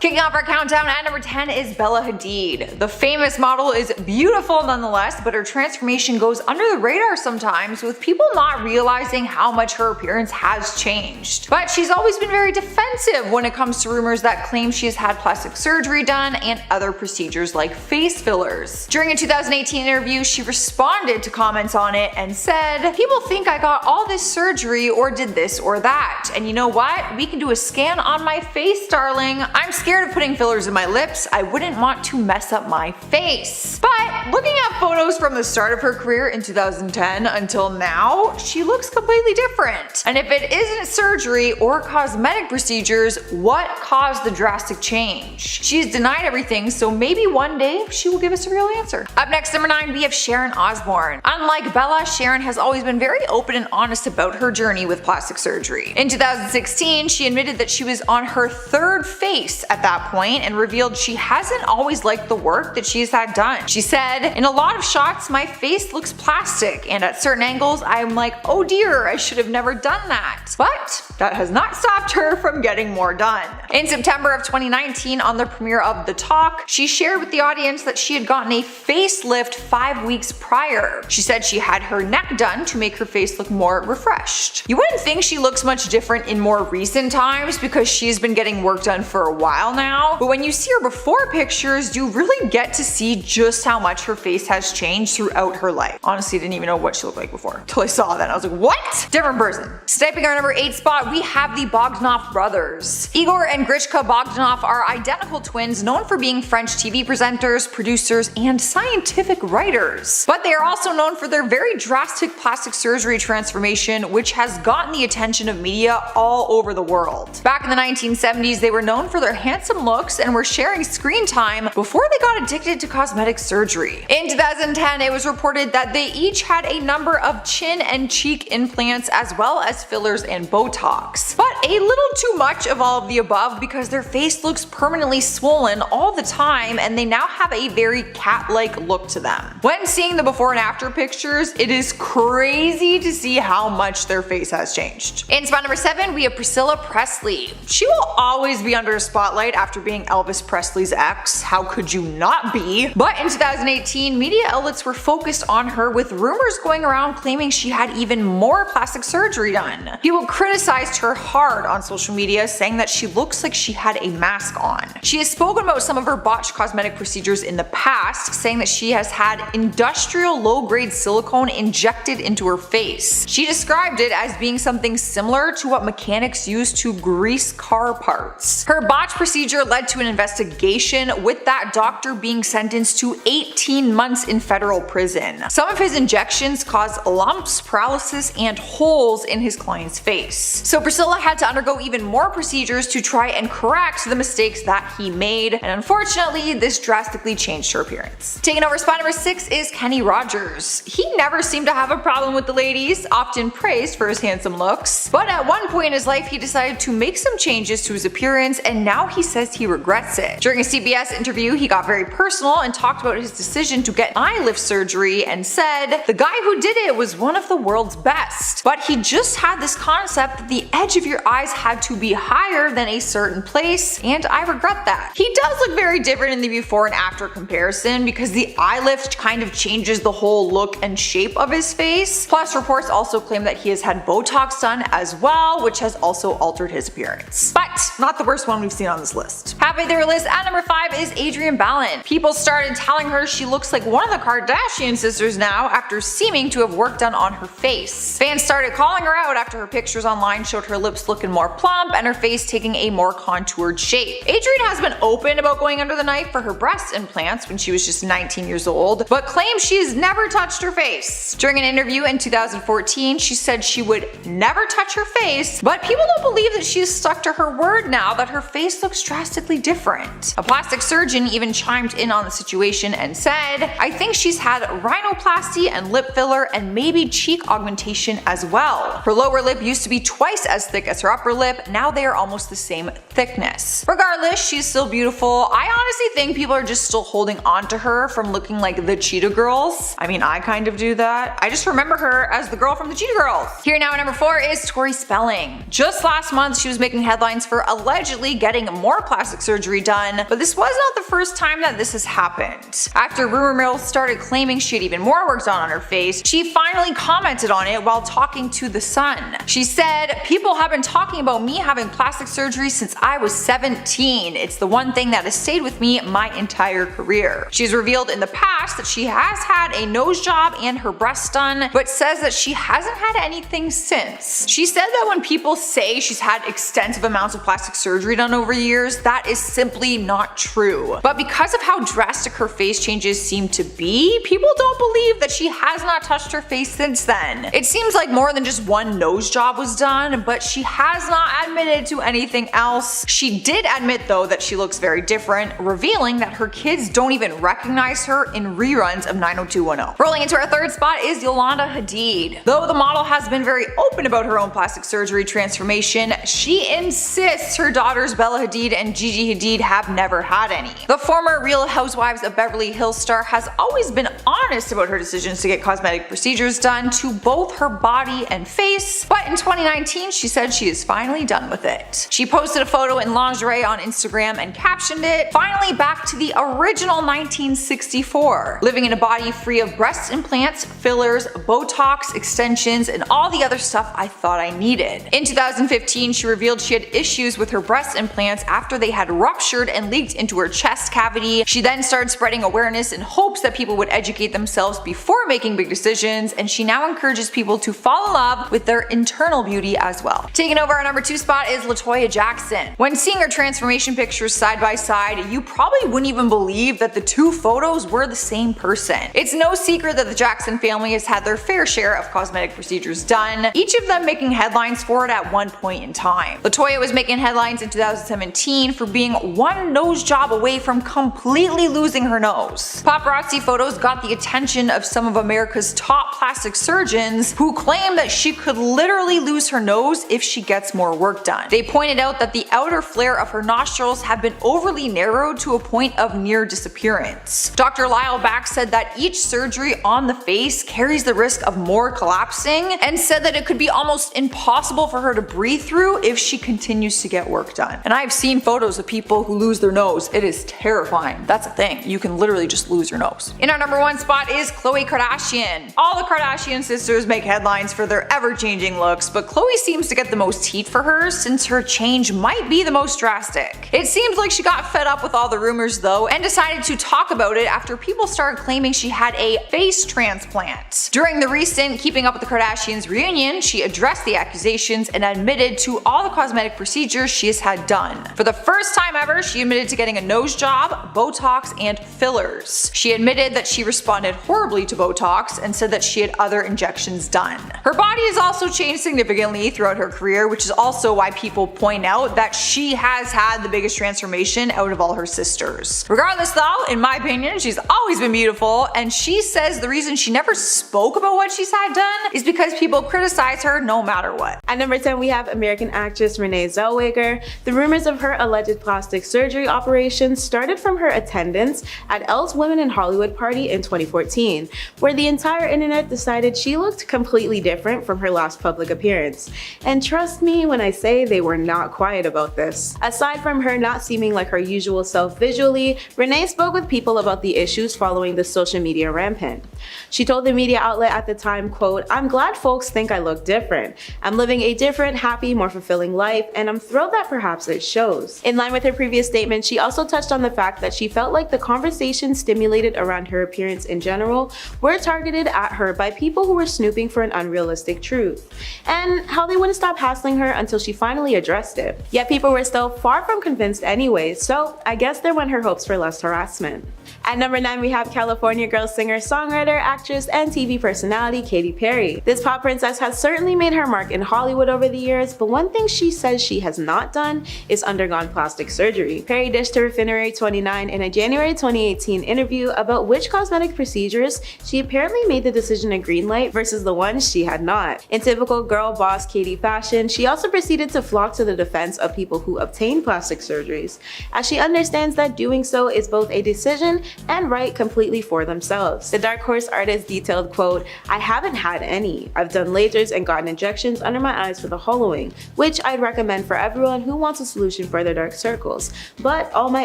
Kicking off our countdown at number 10 is Bella Hadid. The famous model is beautiful nonetheless, but her transformation goes under the radar sometimes, with people not realizing how much her appearance has changed. But she's always been very defensive when it comes to rumors that claim she has had plastic surgery done and other procedures like face fillers. During a 2018 interview, she responded to comments on it and said, "People think I got all this surgery or did this or that. And you know what? We can do a scan on my face, darling. I'm scared of putting fillers in my lips. I wouldn't want to mess up my face." But looking at photos from the start of her career in 2010 until now, she looks completely different. And if it isn't surgery or cosmetic procedures, what caused the drastic change? She's denied everything, so maybe one day she will give us a real answer. Up next, number 9, we have Sharon Osbourne. Unlike Bella, Sharon has always been very open and honest about her journey with plastic surgery. In 2016, she admitted that she was on her 3rd face at that point and revealed she hasn't always liked the work that she's had done. She said, "In a lot of shots, my face looks plastic, and at certain angles, I'm like, oh dear, I should have never done that." But that has not stopped her from getting more done. In September of 2019, on the premiere of The Talk, she shared with the audience that she had gotten a facelift 5 weeks prior. She said she had her neck done to make her face look more refreshed. You wouldn't think she looks much different in more recent times because she's been getting work done for a while now, but when you see her before pictures, you really get to see just how much her face has changed throughout her life. Honestly, I didn't even know what she looked like before until I saw that. I was like, what? Different person. Sniping our number 8 spot, we have the Bogdanov brothers. Igor and Grishka Bogdanov are identical twins known for being French TV presenters, producers, and scientific writers. But they are also known for their very drastic plastic surgery transformation, which has gotten the attention of media all over the world. Back in the 1970s, they were known for their handsome looks and were sharing screen time before they got addicted to cosmetic surgery. In 2010, it was reported that they each had a number of chin and cheek implants as well as fillers and Botox. But a little too much of all of the above because their face looks permanently swollen all the time and they now have a very cat-like look to them. When seeing the before and after pictures, it is crazy to see how much their face has changed. In spot number 7, we have Priscilla Presley. She will always be under a spotlight after being Elvis Presley's ex. How could you not be? But in 2018, media outlets were focused on her with rumors going around claiming she had even more plastic surgery done. People criticized her hard on social media, saying that she looks like she had a mask on. She has spoken about some of her botched cosmetic procedures in the past, saying that she has had industrial low-grade silicone injected into her face. She described it as being something similar to what mechanics use to grease car parts. Her botched procedure led to an investigation, with that doctor being sentenced to 18 months in federal prison. Some of his injections caused lumps, paralysis, and holes in his client's face. So Priscilla had to undergo even more procedures to try and correct the mistakes that he made, and unfortunately, this drastically changed her appearance. Taking over spot number 6 is Kenny Rogers. He never seemed to have a problem with the ladies, often praised for his handsome looks, but at one point in his life he decided to make some changes to his appearance, and now he says he regrets it. During a CBS interview, he got very personal and talked about his decision to get eye lift surgery and said, "The guy who did it was one of the world's best, but he just had this concept that the edge of your eyes had to be higher than a certain place, and I regret that." He does look very different in the before and after comparison because the eye lift kind of changes the whole look and shape of his face. Plus, reports also claim that he has had Botox done as well, which has also altered his appearance. But not the worst one we've seen on this list. Halfway through our list at number 5 is Adrienne Balin. People started telling her she looks like one of the Kardashian sisters now after seeming to have work done on her face. Fans started calling her out after her pictures online showed her lips looking more plump and her face taking a more contoured shape. Adrienne has been open about going under the knife for her breast implants when she was just 19 years old, but claims she's never touched her face. During an interview in 2014, she said she would never touch her face, but people don't believe that she's stuck to her word now that her face looks drastically different. A plastic surgeon even chimed in on the situation and said, "I think she's had rhinoplasty and lip filler and maybe cheek augmentation as well. Her lower lip used to be twice as thick as her upper lip, now they are almost the same thickness." Regardless, she's still beautiful. I honestly think people are just still holding on to her from looking like the Cheetah Girls. I mean, I kind of do that. I just remember her as the girl from the Cheetah Girls. Here now at number 4 is Tori Spelling. Just last month, she was making headlines for allegedly getting more more plastic surgery done, but this was not the first time that this has happened. After rumor mills started claiming she had even more work done on her face, she finally commented on it while talking to The Sun. She said, "People have been talking about me having plastic surgery since I was 17. It's the one thing that has stayed with me my entire career." She's revealed in the past that she has had a nose job and her breasts done, but says that she hasn't had anything since. She said that when people say she's had extensive amounts of plastic surgery done over years, that is simply not true. But because of how drastic her face changes seem to be, people don't believe that she has not touched her face since then. It seems like more than just one nose job was done, but she has not admitted to anything else. She did admit though that she looks very different, revealing that her kids don't even recognize her in reruns of 90210. Rolling into our third spot is Yolanda Hadid. Though the model has been very open about her own plastic surgery transformation, she insists her daughters Bella Hadid and Gigi Hadid have never had any. The former Real Housewives of Beverly Hills star has always been honest about her decisions to get cosmetic procedures done to both her body and face, but in 2019 she said she is finally done with it. She posted a photo in lingerie on Instagram and captioned it, "Finally back to the original 1964, living in a body free of breast implants, fillers, Botox, extensions, and all the other stuff I thought I needed." In 2015 she revealed she had issues with her breast implants after they had ruptured and leaked into her chest cavity. She then started spreading awareness in hopes that people would educate themselves before making big decisions, and she now encourages people to fall in love with their internal beauty as well. Taking over our number 2 spot is Latoya Jackson. When seeing her transformation pictures side by side, you probably wouldn't even believe that the two photos were the same person. It's no secret that the Jackson family has had their fair share of cosmetic procedures done, each of them making headlines for it at one point in time. Latoya was making headlines in 2017 for being one nose job away from completely losing her nose. Paparazzi photos got the attention of some of America's top plastic surgeons who claim that she could literally lose her nose if she gets more work done. They pointed out that the outer flare of her nostrils have been overly narrowed to a point of near disappearance. Dr. Lyle Back said that each surgery on the face carries the risk of more collapsing, and said that it could be almost impossible for her to breathe through if she continues to get work done. And I've seen photos of people who lose their nose. It is terrifying. That's a thing. You can literally just lose your nose. In our number 1 spot is Khloe Kardashian. All the Kardashian sisters make headlines for their ever-changing looks, but Khloe seems to get the most heat for hers since her change might be the most drastic. It seems like she got fed up with all the rumors though and decided to talk about it after people started claiming she had a face transplant. During the recent Keeping Up with the Kardashians reunion, she addressed the accusations and admitted to all the cosmetic procedures she has had done. For the first time ever, she admitted to getting a nose job, Botox, and fillers. She admitted that she responded horribly to Botox and said that she had other injections done. Her body has also changed significantly throughout her career, which is also why people point out that she has had the biggest transformation out of all her sisters. Regardless though, in my opinion, she's always been beautiful, and she says the reason she never spoke about what she's had done is because people criticize her no matter what. At number 10 we have American actress Renee Zellweger. The rumors of her alleged plastic surgery operation started from her attendance at Elle's Women in Hollywood party in 2014, where the entire internet decided she looked completely different from her last public appearance. And trust me when I say they were not quiet about this. Aside from her not seeming like her usual self visually, Renee spoke with people about the issues following the social media rampant. She told the media outlet at the time, quote, "I'm glad folks think I look different. I'm living a different, happy, more fulfilling life, and I'm thrilled that perhaps it shows." In line with her previous statement, she also touched on the fact that she felt like the conversation stimulated around her appearance in general were targeted at her by people who were snooping for an unrealistic truth, and how they wouldn't stop hassling her until she finally addressed it. Yet people were still far from convinced anyway, so I guess there went her hopes for less harassment. At number 9 we have California girl singer, songwriter, actress, and TV personality Katy Perry. This pop princess has certainly made her mark in Hollywood over the years, but one thing she says she has not done is undergone plastic surgery. Perry dished to Refinery 29 in a January 2018 interview about which cosmetic procedures she apparently made the decision to greenlight versus the ones she had not. In typical girl boss Katy fashion, she also proceeded to flock to the defense of people who obtain plastic surgeries, as she understands that doing so is both a decision and right completely for themselves. The Dark Horse artist detailed, quote, "I haven't had any. I've done lasers and gotten injections under my eyes for the hollowing, which I'd recommend for everyone who wants a solution for ignore their dark circles. But all my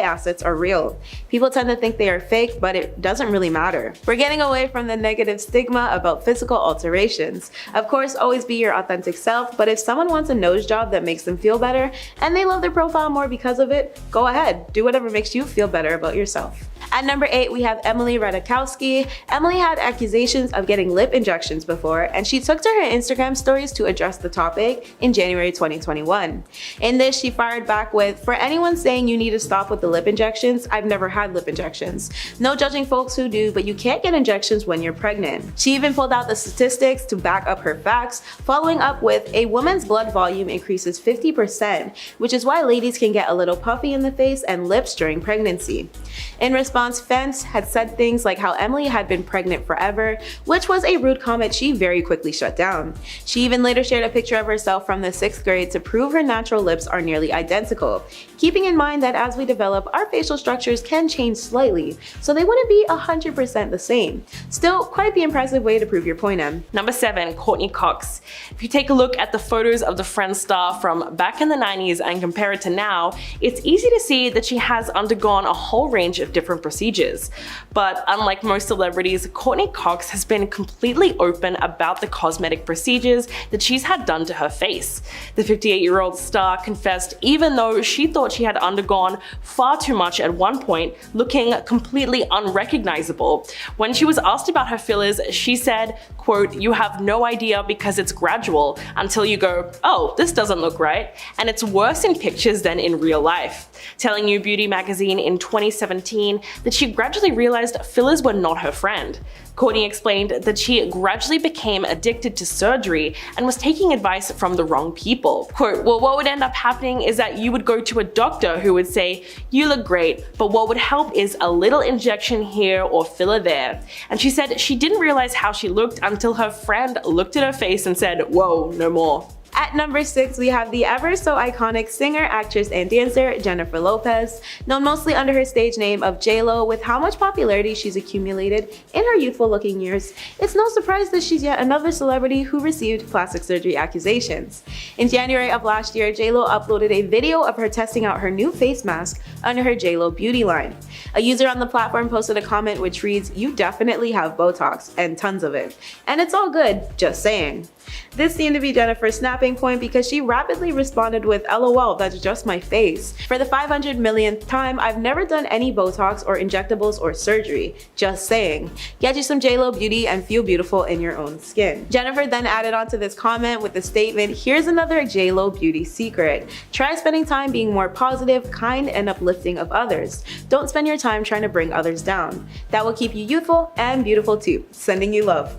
assets are real. People tend to think they are fake, but it doesn't really matter. We're getting away from the negative stigma about physical alterations. Of course, always be your authentic self, but if someone wants a nose job that makes them feel better and they love their profile more because of it, go ahead, do whatever makes you feel better about yourself. At number 8, we have Emily Ratajkowski. Emily had accusations of getting lip injections before, and she took to her Instagram stories to address the topic in January 2021. In this, she fired back with, "For anyone saying you need to stop with the lip injections, I've never had lip injections. No judging folks who do, but you can't get injections when you're pregnant." She even pulled out the statistics to back up her facts, following up with, "A woman's blood volume increases 50%, which is why ladies can get a little puffy in the face and lips during pregnancy." In response, fans had said things like how Emily had been pregnant forever, which was a rude comment she very quickly shut down. She even later shared a picture of herself from the 6th grade to prove her natural lips are nearly identical, keeping in mind that as we develop, our facial structures can change slightly, so they wouldn't be 100% the same. Still, quite the impressive way to prove your point, Em. Number 7, Courtney Cox. If you take a look at the photos of the Friends star from back in the 90s and compare it to now, it's easy to see that she has undergone a whole range of different procedures. But unlike most celebrities, Courtney Cox has been completely open about the cosmetic procedures that she's had done to her face. The 58-year-old star confessed even though she thought she had undergone far too much at one point, looking completely unrecognizable. When she was asked about her fillers, she said, quote, "You have no idea because it's gradual until you go, oh, this doesn't look right, and it's worse in pictures than in real life," telling New Beauty magazine in 2017 that she gradually realized fillers were not her friend. Courtney explained that she gradually became addicted to surgery and was taking advice from the wrong people. Quote, "Well, what would end up happening is that you would go to a doctor who would say, 'You look great, but what would help is a little injection here or filler there.'" And she said she didn't realize how she looked until her friend looked at her face and said, "Whoa, no more." At number 6, we have the ever so iconic singer, actress, and dancer Jennifer Lopez, known mostly under her stage name of J-Lo. With how much popularity she's accumulated in her youthful looking years, it's no surprise that she's yet another celebrity who received plastic surgery accusations. In January of last year, J-Lo uploaded a video of her testing out her new face mask under her J-Lo beauty line. A user on the platform posted a comment which reads, "You definitely have Botox, and tons of it. And it's all good, just saying." This seemed to be Jennifer's snapping point because she rapidly responded with, "LOL, that's just my face. For the 500 millionth time, I've never done any Botox or injectables or surgery. Just saying. Get you some J-Lo beauty and feel beautiful in your own skin." Jennifer then added on to this comment with the statement, "Here's another J-Lo beauty secret. Try spending time being more positive, kind, and uplifting of others. Don't spend your time trying to bring others down. That will keep you youthful and beautiful too. Sending you love."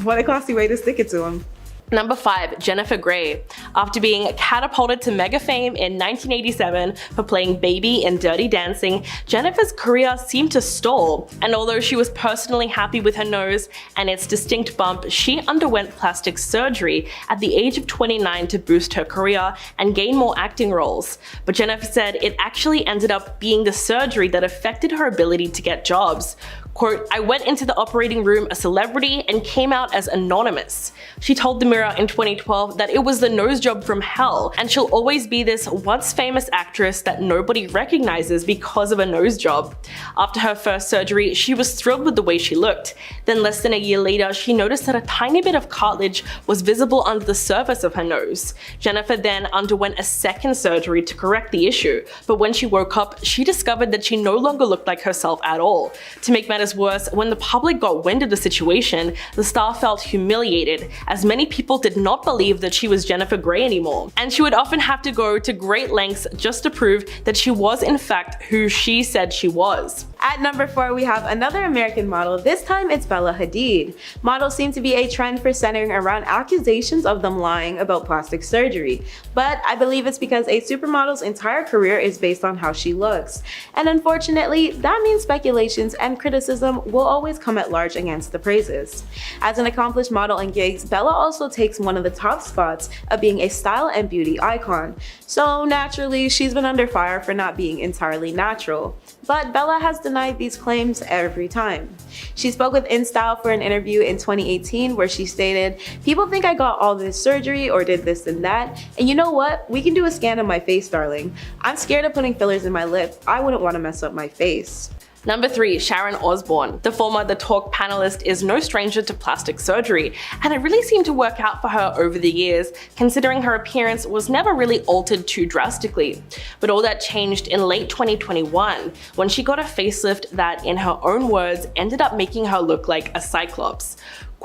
What a classy way to stick it to him. Number 5, Jennifer Grey. After being catapulted to mega fame in 1987 for playing Baby in Dirty Dancing, Jennifer's career seemed to stall, and although she was personally happy with her nose and its distinct bump, she underwent plastic surgery at the age of 29 to boost her career and gain more acting roles. But Jennifer said it actually ended up being the surgery that affected her ability to get jobs. Quote, "I went into the operating room a celebrity and came out as anonymous." She told the Mirror in 2012 that it was the nose job from hell, and she'll always be this once famous actress that nobody recognizes because of a nose job. After her first surgery, she was thrilled with the way she looked. Then less than a year later, she noticed that a tiny bit of cartilage was visible under the surface of her nose. Jennifer then underwent a second surgery to correct the issue, but when she woke up, she discovered that she no longer looked like herself at all. To make matters worse, when the public got wind of the situation, the star felt humiliated, as many people did not believe that she was Jennifer Grey anymore, and she would often have to go to great lengths just to prove that she was in fact who she said she was. At number 4, we have another American model. This time it's Bella Hadid. Models seem to be a trend for centering around accusations of them lying about plastic surgery, but I believe it's because a supermodel's entire career is based on how she looks. And unfortunately, that means speculations and criticism will always come at large against the praises. As an accomplished model in gigs, Bella also takes one of the top spots of being a style and beauty icon. So naturally, she's been under fire for not being entirely natural. But Bella has denied these claims every time. She spoke with InStyle for an interview in 2018 where she stated, "People think I got all this surgery or did this and that, and you know what? We can do a scan of my face, darling. I'm scared of putting fillers in my lip. I wouldn't want to mess up my face." Number 3, Sharon Osbourne. The former The Talk panelist is no stranger to plastic surgery, and it really seemed to work out for her over the years, considering her appearance was never really altered too drastically. But all that changed in late 2021, when she got a facelift that, in her own words, ended up making her look like a cyclops.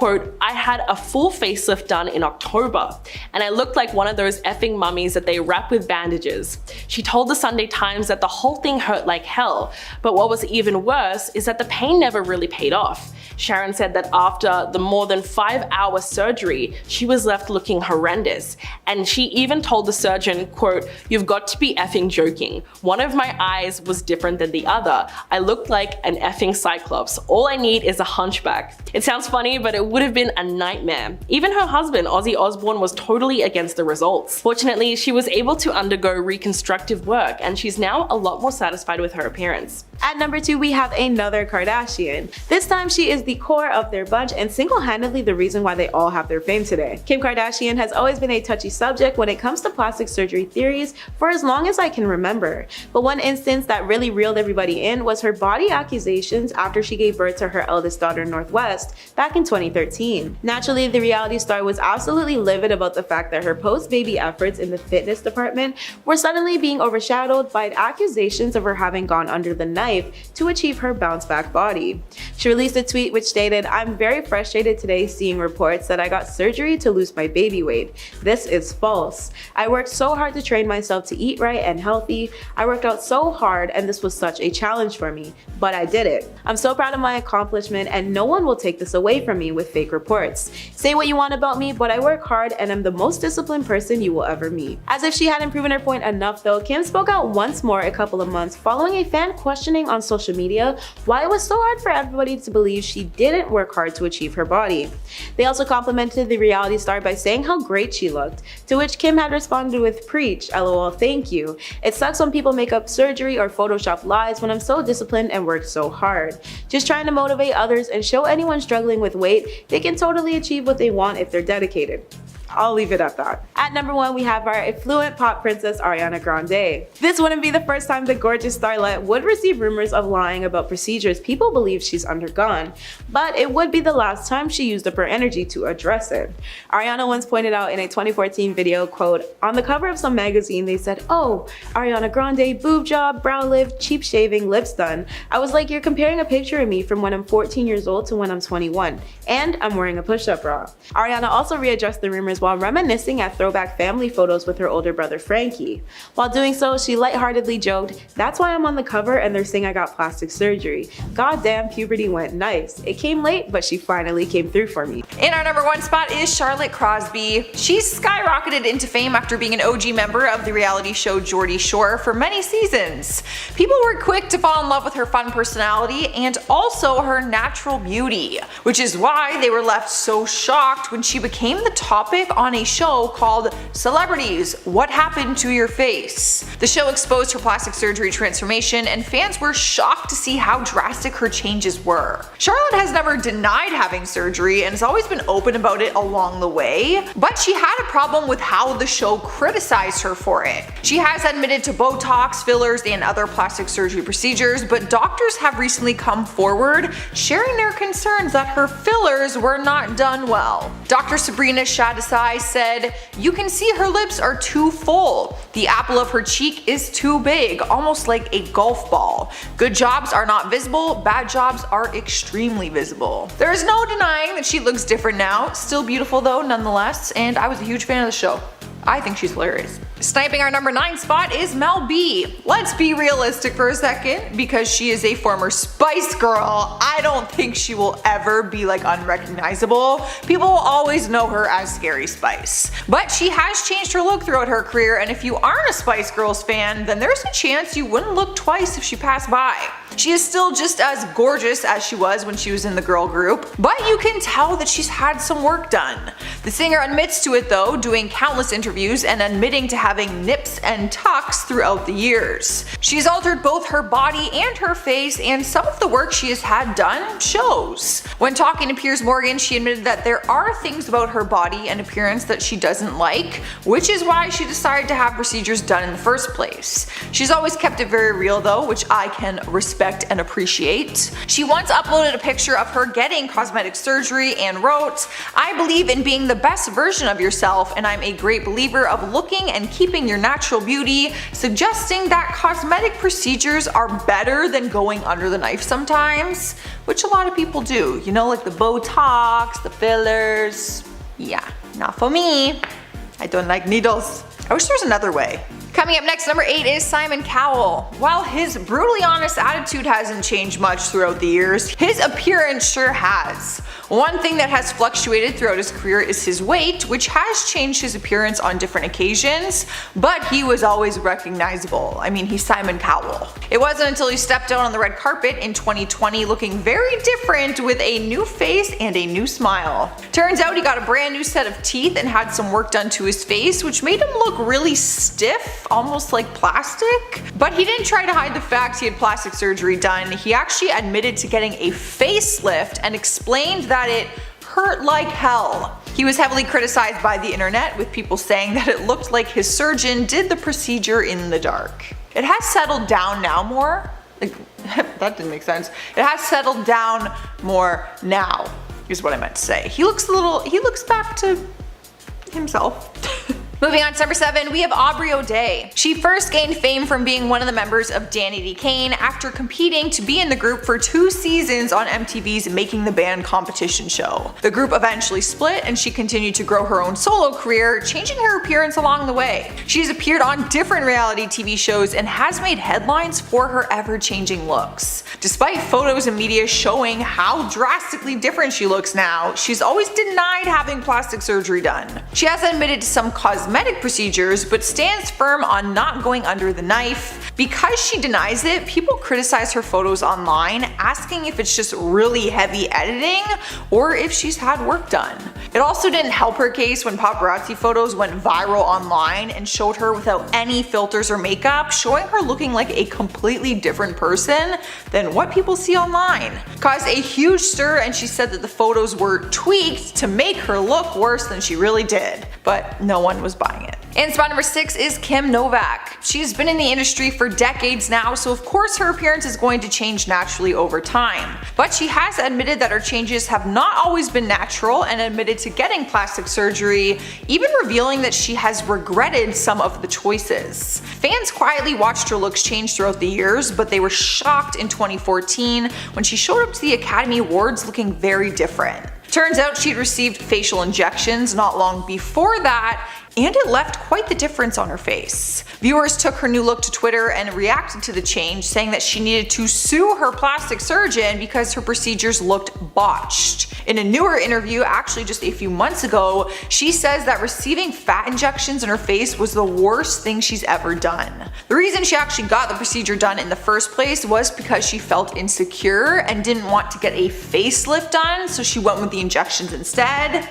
Quote, "I had a full facelift done in October, and I looked like one of those effing mummies that they wrap with bandages." She told the Sunday Times that the whole thing hurt like hell, but what was even worse is that the pain never really paid off. Sharon said that after the more than 5-hour surgery, she was left looking horrendous, and she even told the surgeon, quote, "You've got to be effing joking. One of my eyes was different than the other. I looked like an effing cyclops. All I need is a hunchback." It sounds funny, but it would have been a nightmare. Even her husband, Ozzy Osbourne, was totally against the results. Fortunately, she was able to undergo reconstructive work, and she's now a lot more satisfied with her appearance. At number 2, we have another Kardashian. This time she is the core of their bunch and single-handedly the reason why they all have their fame today. Kim Kardashian has always been a touchy subject when it comes to plastic surgery theories for as long as I can remember. But one instance that really reeled everybody in was her body accusations after she gave birth to her eldest daughter, Northwest, back in 2013. Naturally, the reality star was absolutely livid about the fact that her post-baby efforts in the fitness department were suddenly being overshadowed by accusations of her having gone under the knife to achieve her bounce-back body. She released a tweet which stated, "I'm very frustrated today seeing reports that I got surgery to lose my baby weight. This is false. I worked so hard to train myself to eat right and healthy. I worked out so hard and this was such a challenge for me, but I did it. I'm so proud of my accomplishment and no one will take this away from me with fake reports. Say what you want about me, but I work hard and I'm the most disciplined person you will ever meet." As if she hadn't proven her point enough though, Kim spoke out once more a couple of months following a fan questioning on social media why it was so hard for everybody to believe she didn't work hard to achieve her body. They also complimented the reality star by saying how great she looked, to which Kim had responded with, "Preach, lol, thank you. It sucks when people make up surgery or Photoshop lies when I'm so disciplined and worked so hard. Just trying to motivate others and show anyone struggling with weight they can totally achieve what they want if they're dedicated." I'll leave it at that. At number 1, we have our affluent pop princess Ariana Grande. This wouldn't be the first time the gorgeous starlet would receive rumors of lying about procedures people believe she's undergone, but it would be the last time she used up her energy to address it. Ariana once pointed out in a 2014 video, quote, "On the cover of some magazine they said, 'Oh, Ariana Grande, boob job, brow lift, cheap shaving, lips done.' I was like, you're comparing a picture of me from when I'm 14 years old to when I'm 21, and I'm wearing a push-up bra." Ariana also readdressed the rumors while reminiscing at throwback family photos with her older brother Frankie. While doing so, she lightheartedly joked, "That's why I'm on the cover and they're saying I got plastic surgery. Goddamn, puberty went nice. It came late, but she finally came through for me." In our number 1 spot is Charlotte Crosby. She's skyrocketed into fame after being an OG member of the reality show Geordie Shore for many seasons. People were quick to fall in love with her fun personality and also her natural beauty, which is why they were left so shocked when she became the topic on a show called Celebrities, What Happened to Your Face? The show exposed her plastic surgery transformation and fans were shocked to see how drastic her changes were. Charlotte has never denied having surgery and has always been open about it along the way, but she had a problem with how the show criticized her for it. She has admitted to Botox, fillers, and other plastic surgery procedures, but doctors have recently come forward sharing their concerns that her fillers were not done well. Dr. Sabrina Shadisai said, "You can see her lips are too full. The apple of her cheek is too big, almost like a golf ball. Good jobs are not visible, bad jobs are extremely visible." There is no denying that she looks different now, still beautiful though nonetheless, and I was a huge fan of the show. I think she's hilarious. Sniping our number 9 spot is Mel B. Let's be realistic for a second, because she is a former Spice Girl. I I don't think she will ever be like unrecognizable. People will always know her as Scary Spice. But she has changed her look throughout her career, and if you aren't a Spice Girls fan, then there's a chance you wouldn't look twice if she passed by. She is still just as gorgeous as she was when she was in the girl group, but you can tell that she's had some work done. The singer admits to it though, doing countless interviews and admitting to having nips and tucks throughout the years. She's altered both her body and her face, and some of the work she has had done shows. When talking to Piers Morgan, she admitted that there are things about her body and appearance that she doesn't like, which is why she decided to have procedures done in the first place. She's always kept it very real though, which I can respect and appreciate. She once uploaded a picture of her getting cosmetic surgery and wrote, "I believe in being the best version of yourself, and I'm a great believer of looking and keeping your natural beauty, suggesting that cosmetic procedures are better than going under the knife sometimes," which a lot of people do, you know, like the Botox, the fillers. Yeah, not for me. I don't like needles. I wish there was another way. Coming up next, number 8 is Simon Cowell. While his brutally honest attitude hasn't changed much throughout the years, his appearance sure has. One thing that has fluctuated throughout his career is his weight, which has changed his appearance on different occasions, but he was always recognizable. I mean, he's Simon Cowell. It wasn't until he stepped out on the red carpet in 2020 looking very different with a new face and a new smile. Turns out he got a brand new set of teeth and had some work done to his face, which made him look really stiff, almost like plastic. But he didn't try to hide the fact he had plastic surgery done. He actually admitted to getting a facelift and explained that it hurt like hell. He was heavily criticized by the internet, with people saying that it looked like his surgeon did the procedure in the dark. It has settled down now more. Like, that didn't make sense. It has settled down more now, is what I meant to say. He looks back to himself. Moving on to number 7, we have Aubrey O'Day. She first gained fame from being one of the members of Danny D. Kane after competing to be in the group for 2 seasons on MTV's Making the Band competition show. The group eventually split and she continued to grow her own solo career, changing her appearance along the way. She has appeared on different reality TV shows and has made headlines for her ever-changing looks. Despite photos and media showing how drastically different she looks now, she's always denied having plastic surgery done. She has admitted to some cosmetic procedures, but stands firm on not going under the knife. Because she denies it, people criticize her photos online, asking if it's just really heavy editing or if she's had work done. It also didn't help her case when paparazzi photos went viral online and showed her without any filters or makeup, showing her looking like a completely different person than what people see online. Caused a huge stir, and she said that the photos were tweaked to make her look worse than she really did, but no one was buying it. And spot number 6 is Kim Novak. She's been in the industry for decades now, so of course her appearance is going to change naturally over time. But she has admitted that her changes have not always been natural and admitted to getting plastic surgery, even revealing that she has regretted some of the choices. Fans quietly watched her looks change throughout the years, but they were shocked in 2014 when she showed up to the Academy Awards looking very different. Turns out she'd received facial injections not long before that, and it left quite the difference on her face. Viewers took her new look to Twitter and reacted to the change, saying that she needed to sue her plastic surgeon because her procedures looked botched. In a newer interview, actually just a few months ago, she says that receiving fat injections in her face was the worst thing she's ever done. The reason she actually got the procedure done in the first place was because she felt insecure and didn't want to get a facelift done, so she went with the injections instead.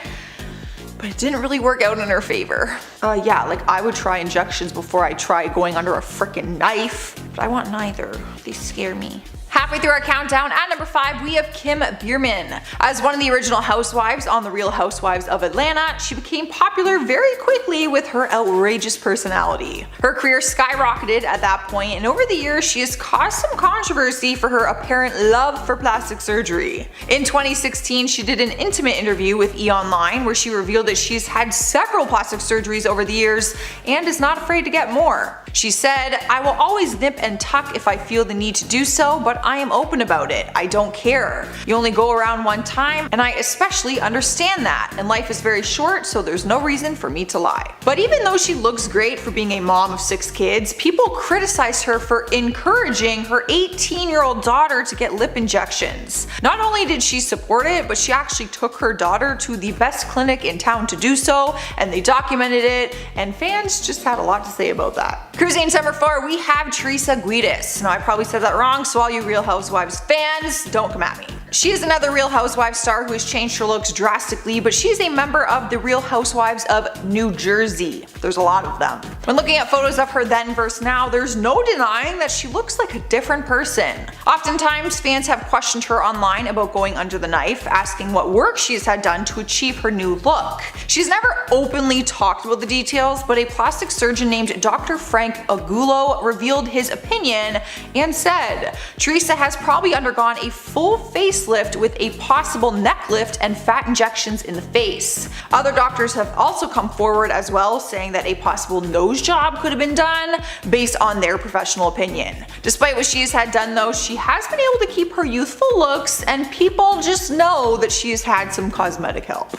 But it didn't really work out in her favor. Yeah, like I would try injections before I try going under a frickin' knife, but I want neither. They scare me. Halfway through our countdown, at number 5, we have Kim Bierman. As one of the original housewives on The Real Housewives of Atlanta, she became popular very quickly with her outrageous personality. Her career skyrocketed at that point, and over the years she has caused some controversy for her apparent love for plastic surgery. In 2016, she did an intimate interview with E! Online where she revealed that she's had several plastic surgeries over the years and is not afraid to get more. She said, "I will always nip and tuck if I feel the need to do so, but I am open about it. I don't care. You only go around one time, and I especially understand that, and life is very short, so there's no reason for me to lie. But even though she looks great for being a mom of 6 kids, people criticized her for encouraging her 18-year-old daughter to get lip injections. Not only did she support it, but she actually took her daughter to the best clinic in town to do so, and they documented it, and fans just had a lot to say about that. Cruising in number 4, we have Teresa Guides. Now I probably said that wrong, so all you Real Housewives fans, don't come at me. She is another Real Housewives star who has changed her looks drastically, but she's a member of the Real Housewives of New Jersey. There's a lot of them. When looking at photos of her then versus now, there's no denying that she looks like a different person. Oftentimes, fans have questioned her online about going under the knife, asking what work she has had done to achieve her new look. She's never openly talked about the details, but a plastic surgeon named Dr. Frank Agulo revealed his opinion and said, Teresa has probably undergone a full facelift with a possible neck lift and fat injections in the face. Other doctors have also come forward as well, saying that a possible nose job could have been done based on their professional opinion. Despite what she has had done though, she has been able to keep her youthful looks, and people just know that she has had some cosmetic help.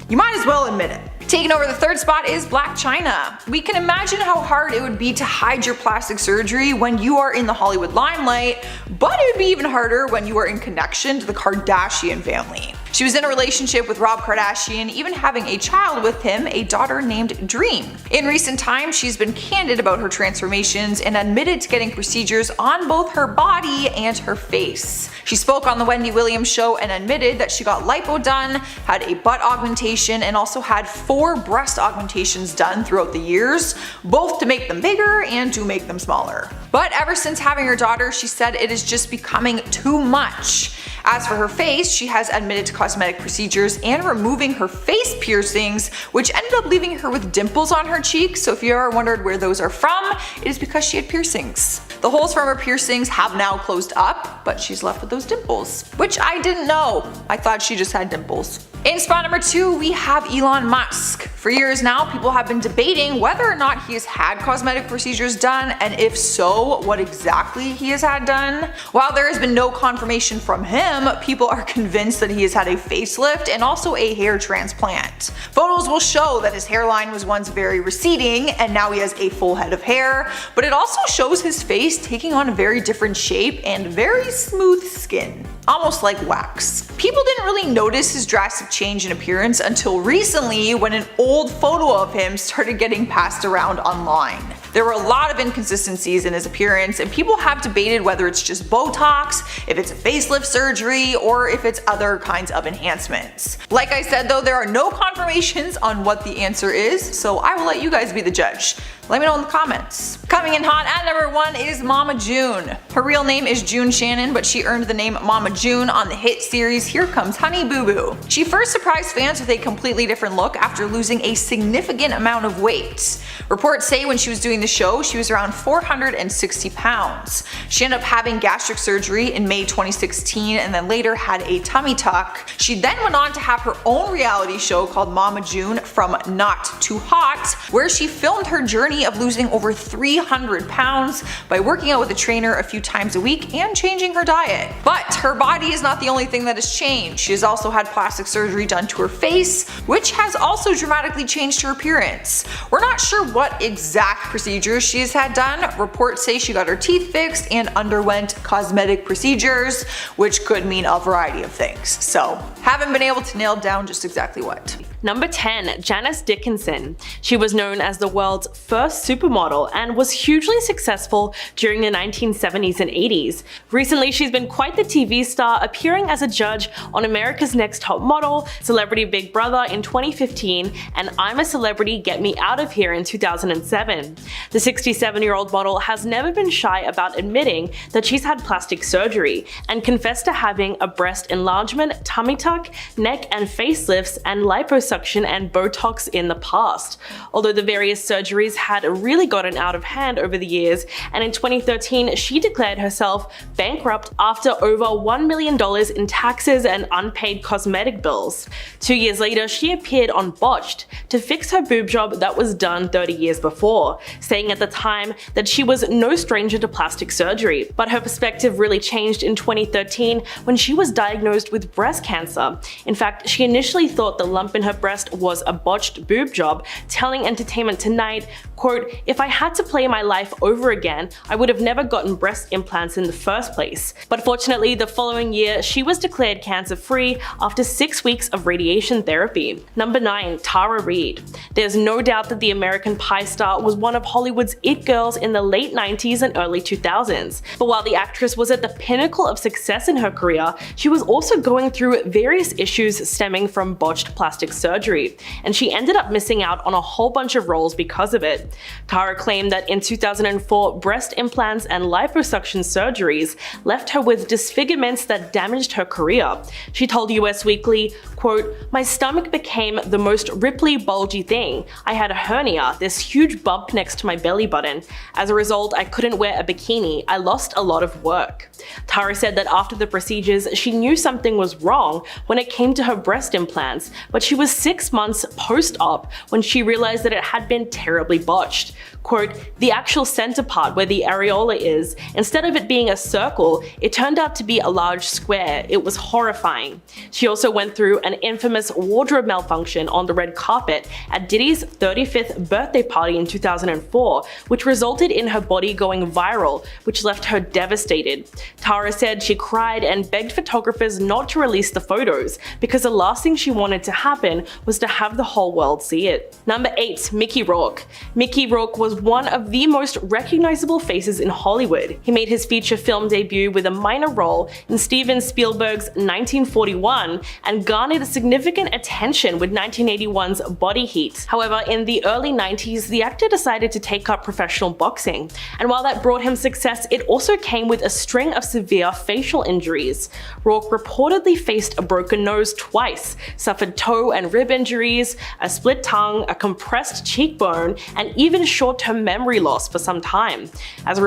You might as well admit it. Taking over the 3rd spot is Blac Chyna. We can imagine how hard it would be to hide your plastic surgery when you are in the Hollywood limelight, but it would be even harder when you are in connection to the Kardashian family. She was in a relationship with Rob Kardashian, even having a child with him, a daughter named Dream. In recent times, she's been candid about her transformations and admitted to getting procedures on both her body and her face. She spoke on the Wendy Williams show and admitted that she got lipo done, had a butt augmentation, and also had 4 breast augmentations done throughout the years, both to make them bigger and to make them smaller. But ever since having her daughter, she said it is just becoming too much. As for her face, she has admitted to cosmetic procedures and removing her face piercings, which ended up leaving her with dimples on her cheeks. So if you ever wondered where those are from, it is because she had piercings. The holes from her piercings have now closed up, but she's left with those dimples, which I didn't know. I thought she just had dimples. In spot number 2, we have Elon Musk. For years now, people have been debating whether or not he has had cosmetic procedures done, and if so, what exactly he has had done. While there has been no confirmation from him, people are convinced that he has had a facelift and also a hair transplant. Photos will show that his hairline was once very receding, and now he has a full head of hair, but it also shows his face taking on a very different shape and very smooth skin, almost like wax. People didn't really notice his drastic change in appearance until recently, when an old photo of him started getting passed around online. There were a lot of inconsistencies in his appearance, and people have debated whether it's just Botox, if it's a facelift surgery, or if it's other kinds of enhancements. Like I said though, there are no confirmations on what the answer is, so I will let you guys be the judge. Let me know in the comments. Coming in hot at number 1 is Mama June. Her real name is June Shannon, but she earned the name Mama June on the hit series Here Comes Honey Boo Boo. She first surprised fans with a completely different look after losing a significant amount of weight. Reports say when she was doing the show, she was around 460 pounds. She ended up having gastric surgery in May 2016 and then later had a tummy tuck. She then went on to have her own reality show called Mama June From Not Too Hot, where she filmed her journey of losing over 300 pounds by working out with a trainer a few times a week and changing her diet. But her body is not the only thing that has changed. She has also had plastic surgery done to her face, which has also dramatically changed her appearance. We're not sure what exact procedures she has had done. Reports say she got her teeth fixed and underwent cosmetic procedures, which could mean a variety of things. So, haven't been able to nail down just exactly what. Number 10, Janice Dickinson. She was known as the world's first supermodel and was hugely successful during the 1970s and 80s. Recently, she's been quite the TV star, appearing as a judge on America's Next Top Model, Celebrity Big Brother in 2015, and I'm a Celebrity, Get Me Out of Here in 2007. The 67-year-old model has never been shy about admitting that she's had plastic surgery and confessed to having a breast enlargement, tummy tuck, neck and facelifts, and liposuction liposuction and Botox in the past. Although the various surgeries had really gotten out of hand over the years, and in 2013 she declared herself bankrupt after over $1 million in taxes and unpaid cosmetic bills. 2 years later, she appeared on Botched to fix her boob job that was done 30 years before, saying at the time that she was no stranger to plastic surgery. But her perspective really changed in 2013 when she was diagnosed with breast cancer. In fact, she initially thought the lump in her breast was a botched boob job, telling Entertainment Tonight, quote, "If I had to play my life over again, I would have never gotten breast implants in the first place." But fortunately, the following year, she was declared cancer-free after 6 weeks of radiation therapy. Number 9. Tara Reid. There's no doubt that the American Pie star was one of Hollywood's it girls in the late 90s and early 2000s. But while the actress was at the pinnacle of success in her career, she was also going through various issues stemming from botched plastic surgery, and she ended up missing out on a whole bunch of roles because of it. Tara claimed that in 2004, breast implants and liposuction surgeries left her with disfigurements that damaged her career. She told US Weekly, quote, "My stomach became the most ripply, bulgy thing. I had a hernia, this huge bump next to my belly button. As a result, I couldn't wear a bikini. I lost a lot of work." Tara said that after the procedures, she knew something was wrong when it came to her breast implants, but she was 6 months post-op when she realized that it had been terribly botched. Quote, "The actual center part where the areola is, instead of it being a circle, it turned out to be a large square. It was horrifying." She also went through an infamous wardrobe malfunction on the red carpet at Diddy's 35th birthday party in 2004, which resulted in her body going viral, which left her devastated. Tara said she cried and begged photographers not to release the photos because the last thing she wanted to happen was to have the whole world see it. Number 8. Mickey Rourke. Mickey Rourke was one of the most recognizable faces in Hollywood. He made his feature film debut with a minor role in Steven Spielberg's 1941 and garnered significant attention with 1981's Body Heat. However, in the early 90s, the actor decided to take up professional boxing, and while that brought him success, it also came with a string of severe facial injuries. Rourke reportedly faced a broken nose twice, suffered toe and rib injuries, a split tongue, a compressed cheekbone, and even short-term memory loss for some time. As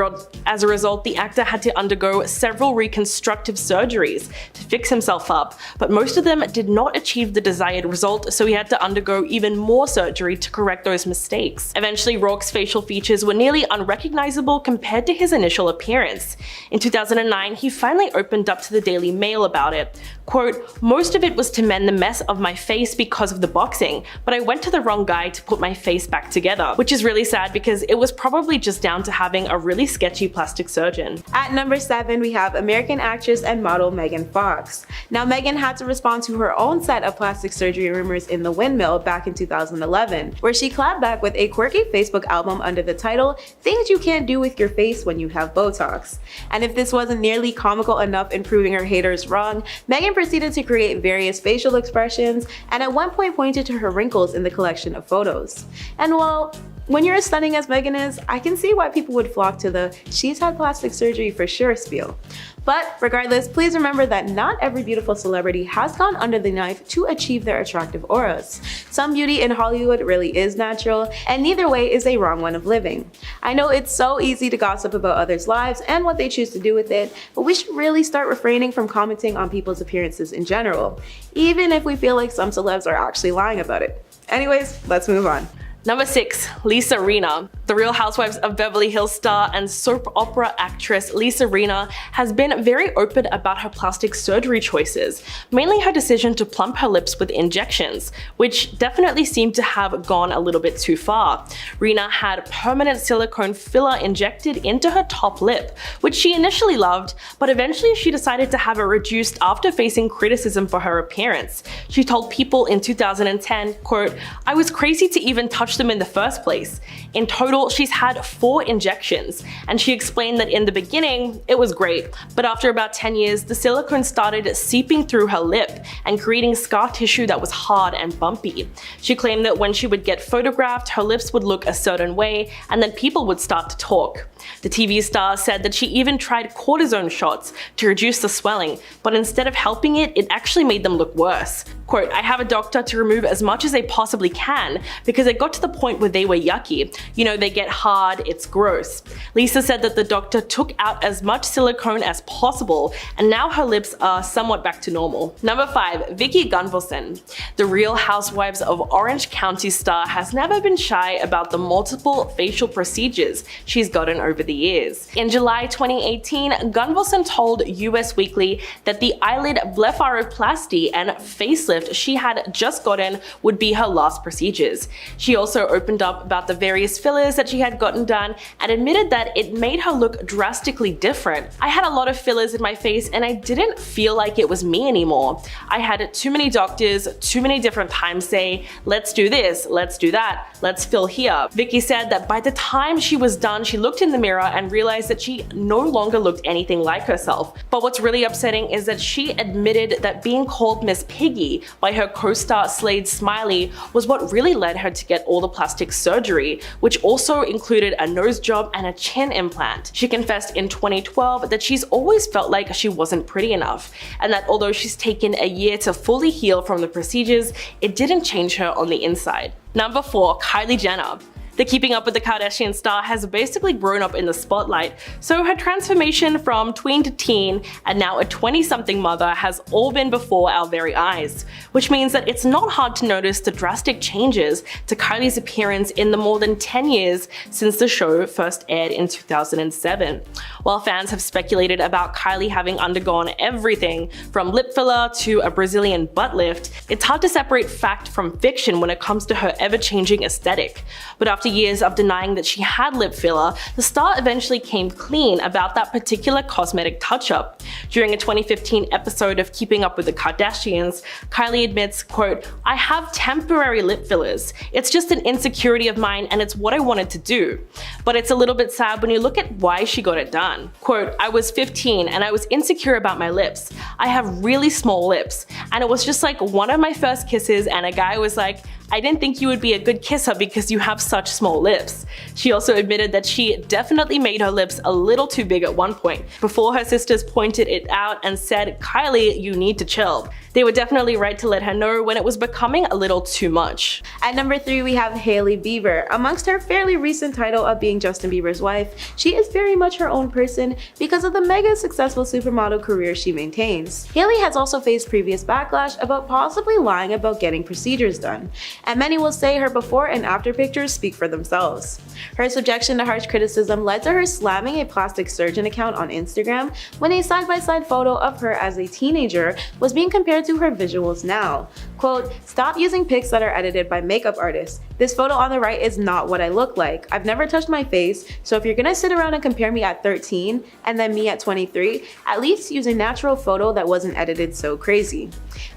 a result, the actor had to undergo several reconstructive surgeries to fix himself up, but most of them did not achieve the desired result, so he had to undergo even more surgery to correct those mistakes. Eventually, Rourke's facial features were nearly unrecognizable compared to his initial appearance. In 2009, he finally opened up to the Daily Mail about it. Quote, "Most of it was to mend the mess of my face because of the boxing, but I went to the wrong guy to put my face back together," which is really sad because it was probably just down to having a really sketchy plastic surgeon. At number 7, we have American actress and model Megan Fox. Now, Megan had to respond to her own set of plastic surgery rumors in the Windmill back in 2011, where she clapped back with a quirky Facebook album under the title, "Things You Can't Do With Your Face When You Have Botox." And if this wasn't nearly comical enough in proving her haters wrong, Megan proceeded to create various facial expressions and at one point pointed to her wrinkles in the collection of photos. And well, when you're as stunning as Megan is, I can see why people would flock to the "she's had plastic surgery for sure" spiel. But regardless, please remember that not every beautiful celebrity has gone under the knife to achieve their attractive auras. Some beauty in Hollywood really is natural, and neither way is a wrong one of living. I know it's so easy to gossip about others' lives and what they choose to do with it, but we should really start refraining from commenting on people's appearances in general, even if we feel like some celebs are actually lying about it. Anyways, let's move on. Number 6. Lisa Rinna. The Real Housewives of Beverly Hills star and soap opera actress Lisa Rinna has been very open about her plastic surgery choices, mainly her decision to plump her lips with injections, which definitely seemed to have gone a little bit too far. Rinna had permanent silicone filler injected into her top lip, which she initially loved, but eventually she decided to have it reduced after facing criticism for her appearance. She told People in 2010, quote, "I was crazy to even touch touch them in the first place. In total, she's had 4 injections, and she explained that in the beginning, it was great, but after about 10 years, the silicone started seeping through her lip and creating scar tissue that was hard and bumpy. She claimed that when she would get photographed, her lips would look a certain way, and then people would start to talk. The TV star said that she even tried cortisone shots to reduce the swelling, but instead of helping it, it actually made them look worse. Quote, "I have a doctor to remove as much as they possibly can because it got to the point where they were yucky. You know, they get hard, it's gross." Lisa said that the doctor took out as much silicone as possible, and now her lips are somewhat back to normal. Number 5, Vicki Gunvalson. The Real Housewives of Orange County star has never been shy about the multiple facial procedures she's gotten over the years. In July 2018, Gunvalson told US Weekly that the eyelid blepharoplasty and facelift she had just gotten would be her last procedures. She also opened up about the various fillers that she had gotten done and admitted that it made her look drastically different. "I had a lot of fillers in my face and I didn't feel like it was me anymore. I had too many doctors, too many different times say, let's do this, let's do that, let's fill here." Vicki said that by the time she was done, she looked in the mirror and realized that she no longer looked anything like herself. But what's really upsetting is that she admitted that being called Miss Piggy by her co-star Slade Smiley was what really led her to get all the plastic surgery, which also included a nose job and a chin implant. She confessed in 2012 that she's always felt like she wasn't pretty enough, and that although she's taken a year to fully heal from the procedures, it didn't change her on the inside. Number 4, Kylie Jenner. The Keeping Up with the Kardashians star has basically grown up in the spotlight, so her transformation from tween to teen and now a 20-something mother has all been before our very eyes, which means that it's not hard to notice the drastic changes to Kylie's appearance in the more than 10 years since the show first aired in 2007. While fans have speculated about Kylie having undergone everything from lip filler to a Brazilian butt lift, it's hard to separate fact from fiction when it comes to her ever-changing aesthetic. But after years of denying that she had lip filler, the star eventually came clean about that particular cosmetic touch-up. During a 2015 episode of Keeping Up with the Kardashians, Kylie admits, quote, "I have temporary lip fillers. It's just an insecurity of mine and it's what I wanted to do. But it's a little bit sad when you look at why she got it done. Quote, "I was 15 and I was insecure about my lips. I have really small lips. And it was just like one of my first kisses and a guy was like, I didn't think you would be a good kisser because you have such small lips." She also admitted that she definitely made her lips a little too big at one point, before her sisters pointed it out and said, "Kylie, you need to chill." They were definitely right to let her know when it was becoming a little too much. At number 3, we have Hailey Beiber. Amongst her fairly recent title of being Justin Bieber's wife, she is very much her own person because of the mega successful supermodel career she maintains. Hailey has also faced previous backlash about possibly lying about getting procedures done, and many will say her before and after pictures speak for themselves. Her subjection to harsh criticism led to her slamming a plastic surgeon account on Instagram when a side-by-side photo of her as a teenager was being compared to her visuals now. Quote, "Stop using pics that are edited by makeup artists. This photo on the right is not what I look like. I've never touched my face, so if you're gonna sit around and compare me at 13 and then me at 23, at least use a natural photo that wasn't edited so crazy."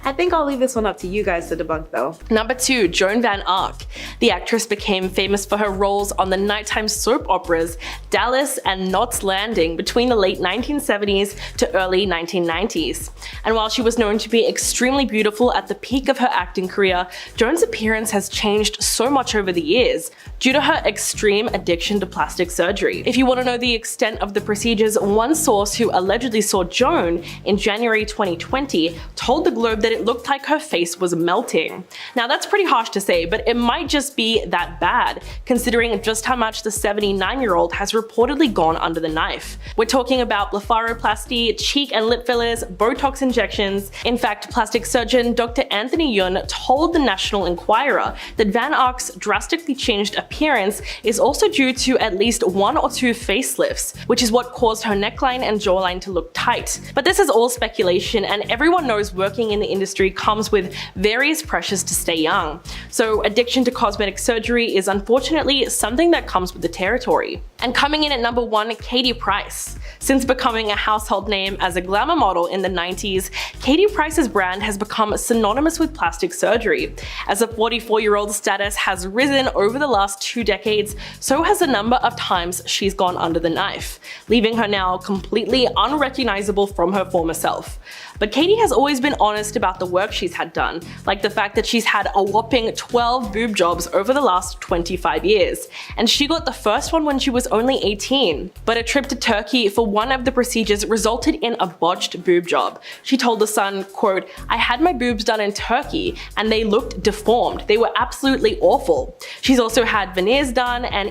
I think I'll leave this one up to you guys to debunk though. Number 2, Joan Van Ark. The actress became famous for her roles on the nighttime soap operas Dallas and Knots Landing between the late 1970s to early 1990s. And while she was known to be extremely beautiful at the peak of her acting career, Joan's appearance has changed so much over the years due to her extreme addiction to plastic surgery. If you want to know the extent of the procedures, one source who allegedly saw Joan in January 2020 told the Globe that it looked like her face was melting. Now that's pretty harsh to say, but it might just be that bad, considering just how much the 79-year-old has reportedly gone under the knife. We're talking about blepharoplasty, cheek and lip fillers, Botox injections. In fact, plastic surgeon Dr. Anthony Yun told the National Enquirer that Van Ark's drastically changed appearance is also due to at least 1 or 2 facelifts, which is what caused her neckline and jawline to look tight. But this is all speculation, and everyone knows working in the industry comes with various pressures to stay young. So addiction to cosmetic surgery is unfortunately something that comes with the territory. And coming in at number 1, Katie Price. Since becoming a household name as a glamour model in the 90s, Katie Price's brand has become synonymous with plastic surgery. As a 44-year-old's status has risen over the last 2 decades, so has the number of times she's gone under the knife, leaving her now completely unrecognizable from her former self. But Katie has always been honest about the work she's had done, like the fact that she's had a whopping 12 boob jobs over the last 25 years, and she got the first one when she was only 18. But a trip to Turkey for one of the procedures resulted in a botched boob job. She told The Sun, quote, "I had my boobs done in Turkey and they looked deformed. They were absolutely awful." She's also had veneers done, and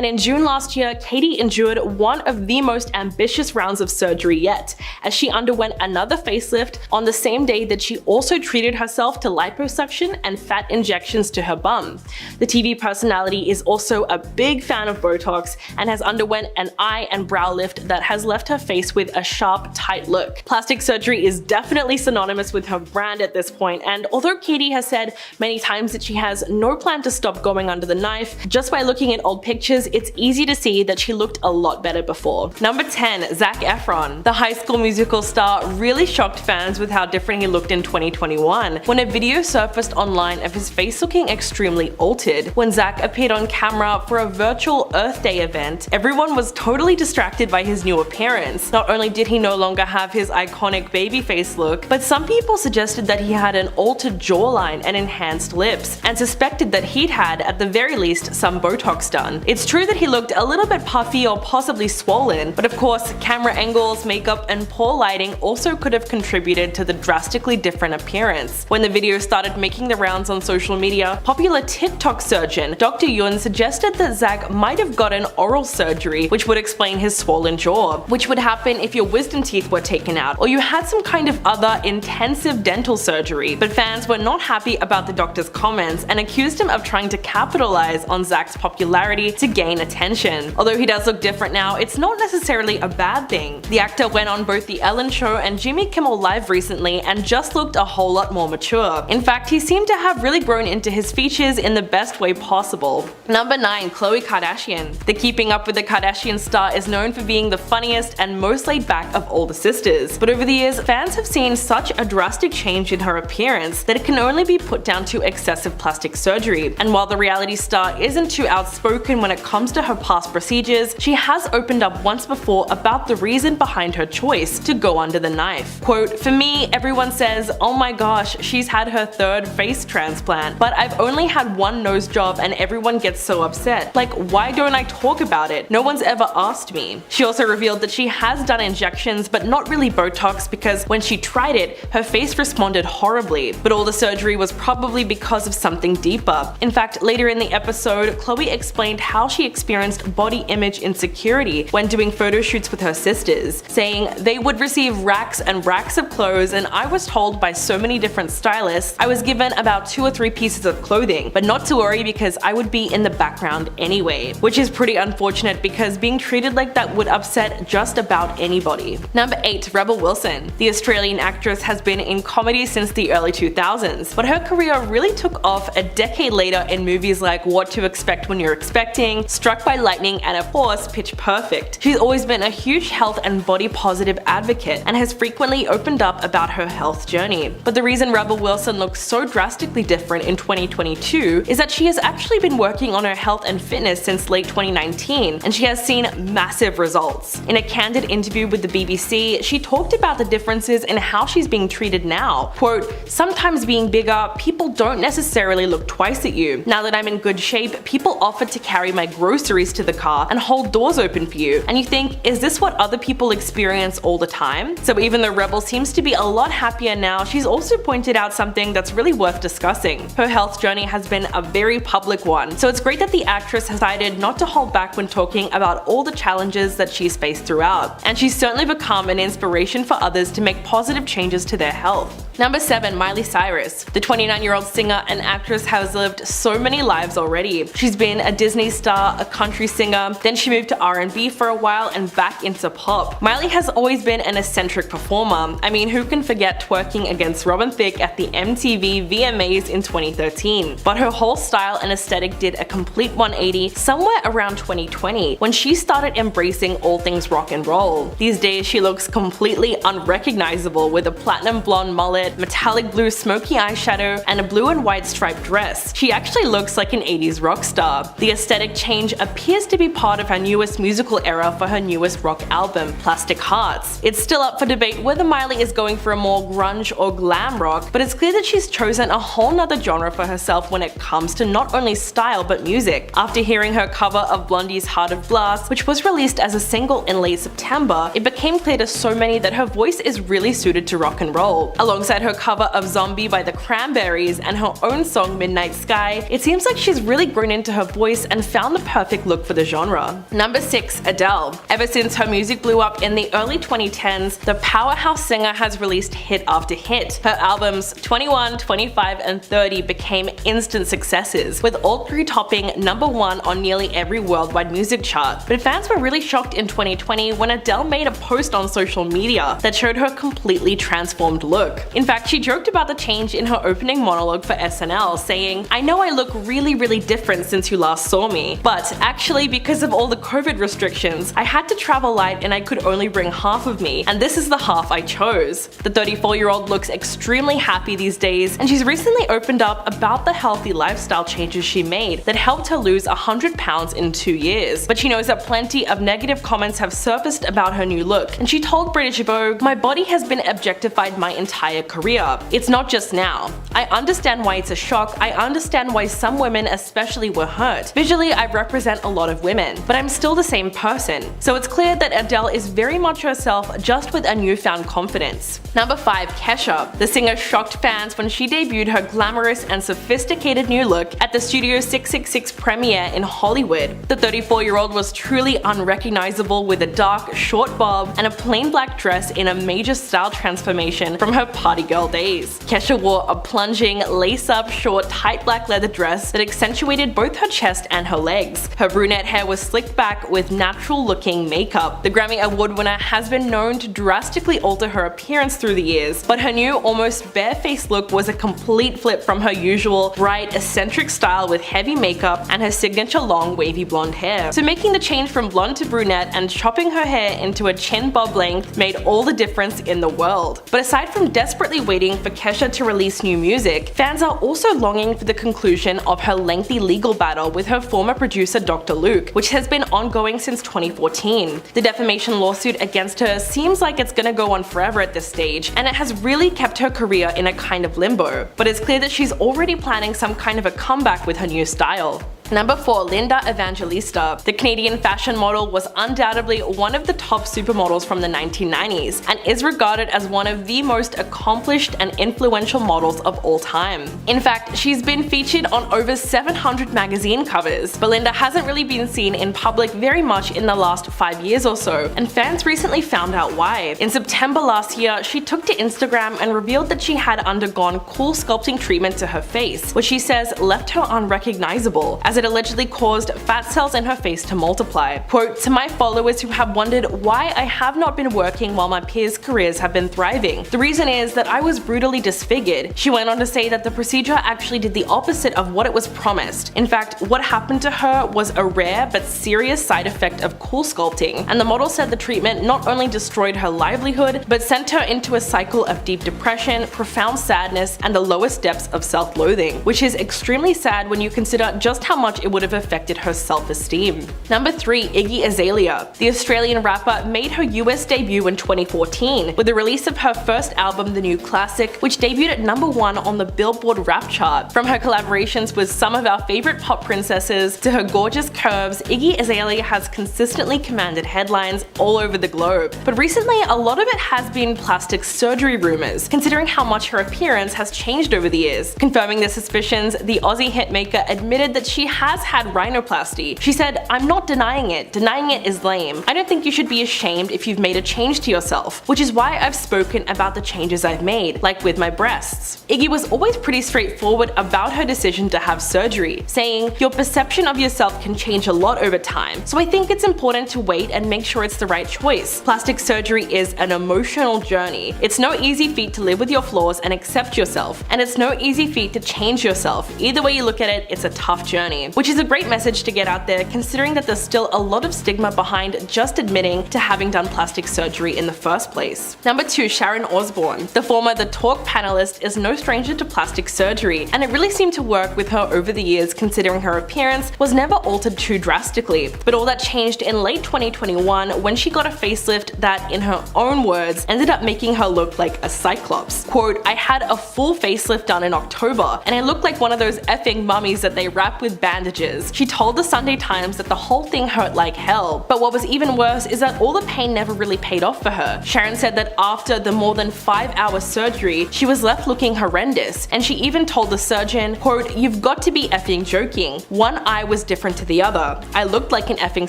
in June last year, Katie endured one of the most ambitious rounds of surgery yet, as she underwent another facelift on the same day that she also treated herself to liposuction and fat injections to her bum. The TV personality is also a big fan of Botox and has underwent an eye and brow lift that has left her face with a sharp, tight look. Plastic surgery is definitely synonymous with her brand at this point, and although Katie has said many times that she has no plan to stop going under the knife, just by looking at old pictures, it's easy to see that she looked a lot better before. Number 10, Zac Efron. The High School Musical star really shocked fans with how different he looked in 2021, when a video surfaced online of his face looking extremely altered. When Zac appeared on camera for a virtual Earth Day event, everyone was totally distracted by his new appearance. Not only did he no longer have his iconic baby face look, but some people suggested that he had an altered jawline and enhanced lips, and suspected that he'd had, at the very least, some Botox done. It's true that he looked a little bit puffy or possibly swollen, but of course, camera angles, makeup, and poor lighting also could have contributed to the drastically different appearance. When the video started making the rounds on social media, popular TikTok surgeon Dr. Yun suggested that Zac might have gotten oral surgery, which would explain his swollen jaw, which would happen if your wisdom teeth were taken out, or you had some kind of other intensive dental surgery. But fans were not happy about the doctor's comments and accused him of trying to capitalize on Zac's popularity to gain attention. Although he does look different now, it's not necessarily a bad thing. The actor went on both The Ellen Show and Jimmy Kimmel Live recently and just looked a whole lot more mature. In fact, he seemed to have really grown into his features in the best way possible. Number 9, Khloe Kardashian. The Keeping Up with the Kardashians star is known for being the funniest and most laid back of all the sisters, but over the years, fans have seen such a drastic change in her appearance that it can only be put down to excessive plastic surgery. And while the reality star isn't too outspoken when it comes to her past procedures, she has opened up once before about the reason behind her choice to go under the knife. Quote, "For me, everyone says, oh my gosh, she's had her 3rd face transplant, but I've only had 1 nose job and everyone gets so upset. Like, why don't I talk about it? No one's ever asked me." She also revealed that she has done injections, but not really Botox, because when she tried it, her face responded horribly, but all the surgery was probably because of something deeper. In fact, later in the episode, Khloe explained how she experienced body image insecurity when doing photo shoots with her sisters, saying, "They would receive racks and racks of clothes, and I was told by so many different stylists I was given about 2 or 3 pieces of clothing, but not to worry because I would be in the background anyway," which is pretty unfortunate because being treated like that would upset just about anybody. Number 8, Rebel Wilson. The Australian actress has been in comedy since the early 2000s, but her career really took off a decade later in movies like What to Expect When You're Expecting, Struck by Lightning, and of course, Pitch Perfect. She's always been a huge health and body positive advocate and has frequently opened up about her health journey. But the reason Rebel Wilson looks so drastically different in 2022 is that she has actually been working on her health and fitness since late 2019, and she has seen massive results. In a candid interview with the BBC, she talked about the differences in how she's being treated now. Quote, "Sometimes being bigger, people don't necessarily look twice at you. Now that I'm in good shape, people offer to carry my groceries to the car and hold doors open for you, and you think, is this what other people experience all the time?" So even though Rebel seems to be a lot happier now, she's also pointed out something that's really worth discussing. Her health journey has been a very public one, so it's great that the actress has decided not to hold back when talking about all the challenges that she's faced throughout. And she's certainly become an inspiration for others to make positive changes to their health. Number 7. Miley Cyrus. The 29-year-old singer and actress has lived so many lives already. She's been a Disney star, a country singer, then she moved to R&B for a while and back into pop. Miley has always been an eccentric performer. I mean, who can forget twerking against Robin Thicke at the MTV VMAs in 2013? But her whole style and aesthetic did a complete 180 somewhere around 2020 when she started embracing all things rock and roll. These days she looks completely unrecognizable with a platinum blonde mullet, metallic blue smoky eyeshadow, and a blue and white striped dress. She actually looks like an 80s rock star. The aesthetic change appears to be part of her newest musical era for her newest rock album, Plastic Hearts. It's still up for debate whether Miley is going for a more grunge or glam rock, but it's clear that she's chosen a whole nother genre for herself when it comes to not only style but music. After hearing her cover of Blondie's Heart of Glass, which was released as a single in late September, it became clear to so many that her voice is really suited to rock and roll. Alongside her cover of Zombie by the Cranberries and her own song Midnight Sky, it seems like she's really grown into her voice and found the perfect look for the genre. Number 6. Adele. Ever since her music blew up in the early 2010s, the powerhouse singer has released hit after hit. Her albums 21, 25, and 30 became instant successes, with all three topping number 1 on nearly every worldwide music chart. But fans were really shocked in 2020 when Adele made a post on social media that showed her completely transformed look. In fact, she joked about the change in her opening monologue for SNL, saying, "I know I look really different since you last saw me, but actually because of all the COVID restrictions, I had to travel light and I could only bring half of me, and this is the half I chose." The 34-year-old looks extremely happy these days, and she's recently opened up about the healthy lifestyle changes she made that helped her lose 100 pounds in 2 years. But she knows that plenty of negative comments have surfaced about her new look, and she told British Vogue, "My body has been objectified my entire career. It's not just now. I understand why it's a shock. I understand why some women especially were hurt. Visually, I represent a lot of women, but I'm still the same person." So it's clear that Adele is very much herself, just with a newfound confidence. Number 5. Kesha. The singer shocked fans when she debuted her glamorous and sophisticated new look at the Studio 666 premiere in Hollywood. The 34-year-old was truly unrecognizable with a dark, short bob and a plain black dress in a major style transformation from her party girl days. Kesha wore a plunging, lace-up, short, tight black leather dress that accentuated both her chest and her legs. Her brunette hair was slicked back with natural-looking makeup. The Grammy Award winner has been known to drastically alter her appearance through the years, but her new, almost bare-faced look was a complete flip from her usual bright, eccentric style with heavy makeup and her signature long, wavy blonde hair. So making the change from blonde to brunette and chopping her hair into a chin bob length made all the difference in the world. But aside from desperately waiting for Kesha to release new music, fans are also longing for the conclusion of her lengthy legal battle with her former producer Dr. Luke, which has been ongoing since 2014. The defamation lawsuit against her seems like it's gonna go on forever at this stage, and it has really kept her career in a kind of limbo. But it's clear that she's already planning some kind of a comeback with her new style. Number 4. Linda Evangelista. The Canadian fashion model was undoubtedly one of the top supermodels from the 1990s and is regarded as one of the most accomplished and influential models of all time. In fact, she's been featured on over 700 magazine covers, but Linda hasn't really been seen in public very much in the last 5 years or so, and fans recently found out why. In September last year, she took to Instagram and revealed that she had undergone cool sculpting treatment to her face, which she says left her unrecognizable, as it allegedly caused fat cells in her face to multiply. Quote, "To my followers who have wondered why I have not been working while my peers' careers have been thriving, the reason is that I was brutally disfigured." She went on to say that the procedure actually did the opposite of what it was promised. In fact, what happened to her was a rare but serious side effect of cool sculpting, and the model said the treatment not only destroyed her livelihood, but sent her into a cycle of deep depression, profound sadness, and the lowest depths of self-loathing, which is extremely sad when you consider just how much it would have affected her self-esteem. Number 3. Iggy Azalea. The Australian rapper made her US debut in 2014 with the release of her first album, The New Classic, which debuted at number 1 on the Billboard rap chart. From her collaborations with some of our favorite pop princesses to her gorgeous curves, Iggy Azalea has consistently commanded headlines all over the globe. But recently, a lot of it has been plastic surgery rumors, considering how much her appearance has changed over the years. Confirming the suspicions, the Aussie hitmaker admitted that she has had rhinoplasty. She said, "I'm not denying it. Denying it is lame. I don't think you should be ashamed if you've made a change to yourself, which is why I've spoken about the changes I've made, like with my breasts." Iggy was always pretty straightforward about her decision to have surgery, saying, "Your perception of yourself can change a lot over time, so I think it's important to wait and make sure it's the right choice. Plastic surgery is an emotional journey. It's no easy feat to live with your flaws and accept yourself, and it's no easy feat to change yourself. Either way you look at it, it's a tough journey," which is a great message to get out there considering that there's still a lot of stigma behind just admitting to having done plastic surgery in the first place. Number 2, Sharon Osbourne. The former The Talk panelist is no stranger to plastic surgery, and it really seemed to work with her over the years considering her appearance was never altered too drastically. But all that changed in late 2021 when she got a facelift that, in her own words, ended up making her look like a cyclops. Quote, "I had a full facelift done in October, and I looked like one of those effing mummies that they wrap with bandages." She told the Sunday Times that the whole thing hurt like hell, but what was even worse is that all the pain never really paid off for her. Sharon said that after the more than 5-hour surgery, she was left looking horrendous, and she even told the surgeon, quote, "You've got to be effing joking. One eye was different to the other. I looked like an effing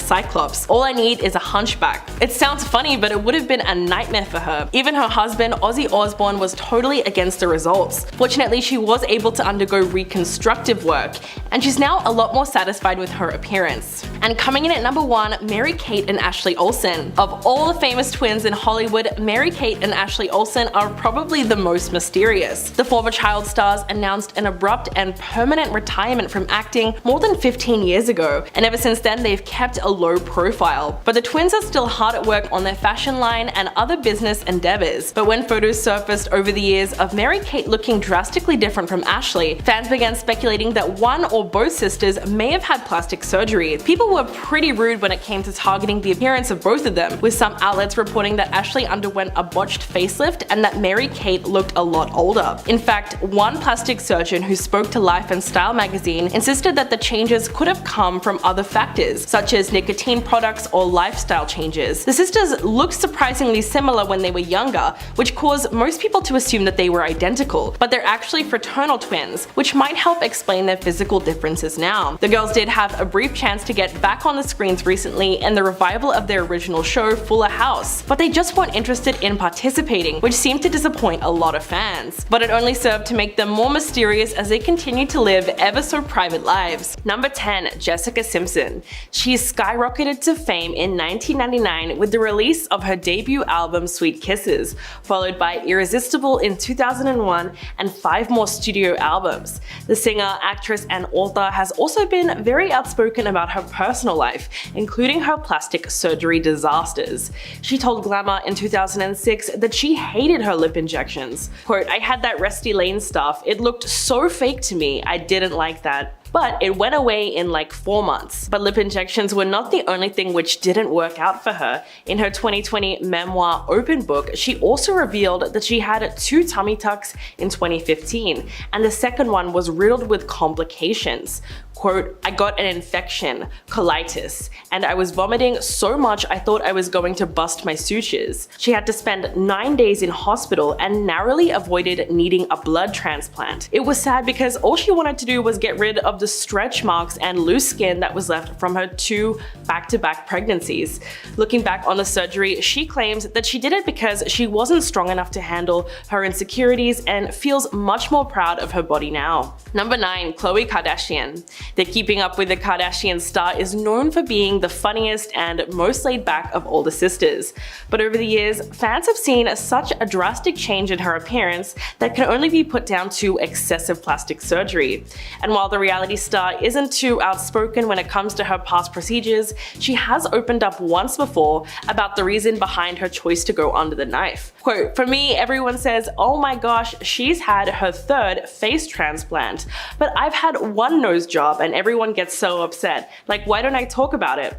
cyclops. All I need is a hunchback." It sounds funny, but it would have been a nightmare for her. Even her husband, Ozzy Osbourne, was totally against the results. Fortunately, she was able to undergo reconstructive work, and she's now a lot more satisfied with her appearance. And coming in at number 1, Mary-Kate and Ashley Olsen. Of all the famous twins in Hollywood, Mary-Kate and Ashley Olsen are probably the most mysterious. The former child stars announced an abrupt and permanent retirement from acting more than 15 years ago, and ever since then they've kept a low profile. But the twins are still hard at work on their fashion line and other business endeavors. But when photos surfaced over the years of Mary-Kate looking drastically different from Ashley, fans began speculating that one or both sisters may have had plastic surgery. People were pretty rude when it came to targeting the appearance of both of them, with some outlets reporting that Ashley underwent a botched facelift and that Mary-Kate looked a lot older. In fact, one plastic surgeon who spoke to Life and Style magazine insisted that the changes could have come from other factors, such as nicotine products or lifestyle changes. The sisters looked surprisingly similar when they were younger, which caused most people to assume that they were identical, but they're actually fraternal twins, which might help explain their physical differences now. The girls did have a brief chance to get back on the screens recently in the revival of their original show Fuller House, but they just weren't interested in participating, which seemed to disappoint a lot of fans. But it only served to make them more mysterious as they continue to live ever so private lives. Number 10, Jessica Simpson. She skyrocketed to fame in 1999 with the release of her debut album Sweet Kisses, followed by Irresistible in 2001 and 5 more studio albums. The singer, actress, and author has also been very outspoken about her personal life, including her plastic surgery disasters. She told Glamour in 2006 that she hated her lip injections. Quote, "I had that Rusty Lane stuff. It looked so fake to me. I didn't like that. But it went away in like 4 months. But lip injections were not the only thing which didn't work out for her. In her 2020 memoir Open Book, she also revealed that she had 2 tummy tucks in 2015, and the second one was riddled with complications. Quote, "I got an infection, colitis, and I was vomiting so much I thought I was going to bust my sutures." She had to spend 9 days in hospital and narrowly avoided needing a blood transplant. It was sad because all she wanted to do was get rid of the stretch marks and loose skin that was left from her 2 back-to-back pregnancies. Looking back on the surgery, she claims that she did it because she wasn't strong enough to handle her insecurities and feels much more proud of her body now. Number 9, Khloe Kardashian. The Keeping Up with the Kardashians star is known for being the funniest and most laid back of all the sisters. But over the years, fans have seen such a drastic change in her appearance that can only be put down to excessive plastic surgery. And while the reality star isn't too outspoken when it comes to her past procedures, she has opened up once before about the reason behind her choice to go under the knife. Quote, "For me, everyone says, oh my gosh, she's had her 3rd face transplant. But I've had 1 nose job and everyone gets so upset. Like, why don't I talk about it?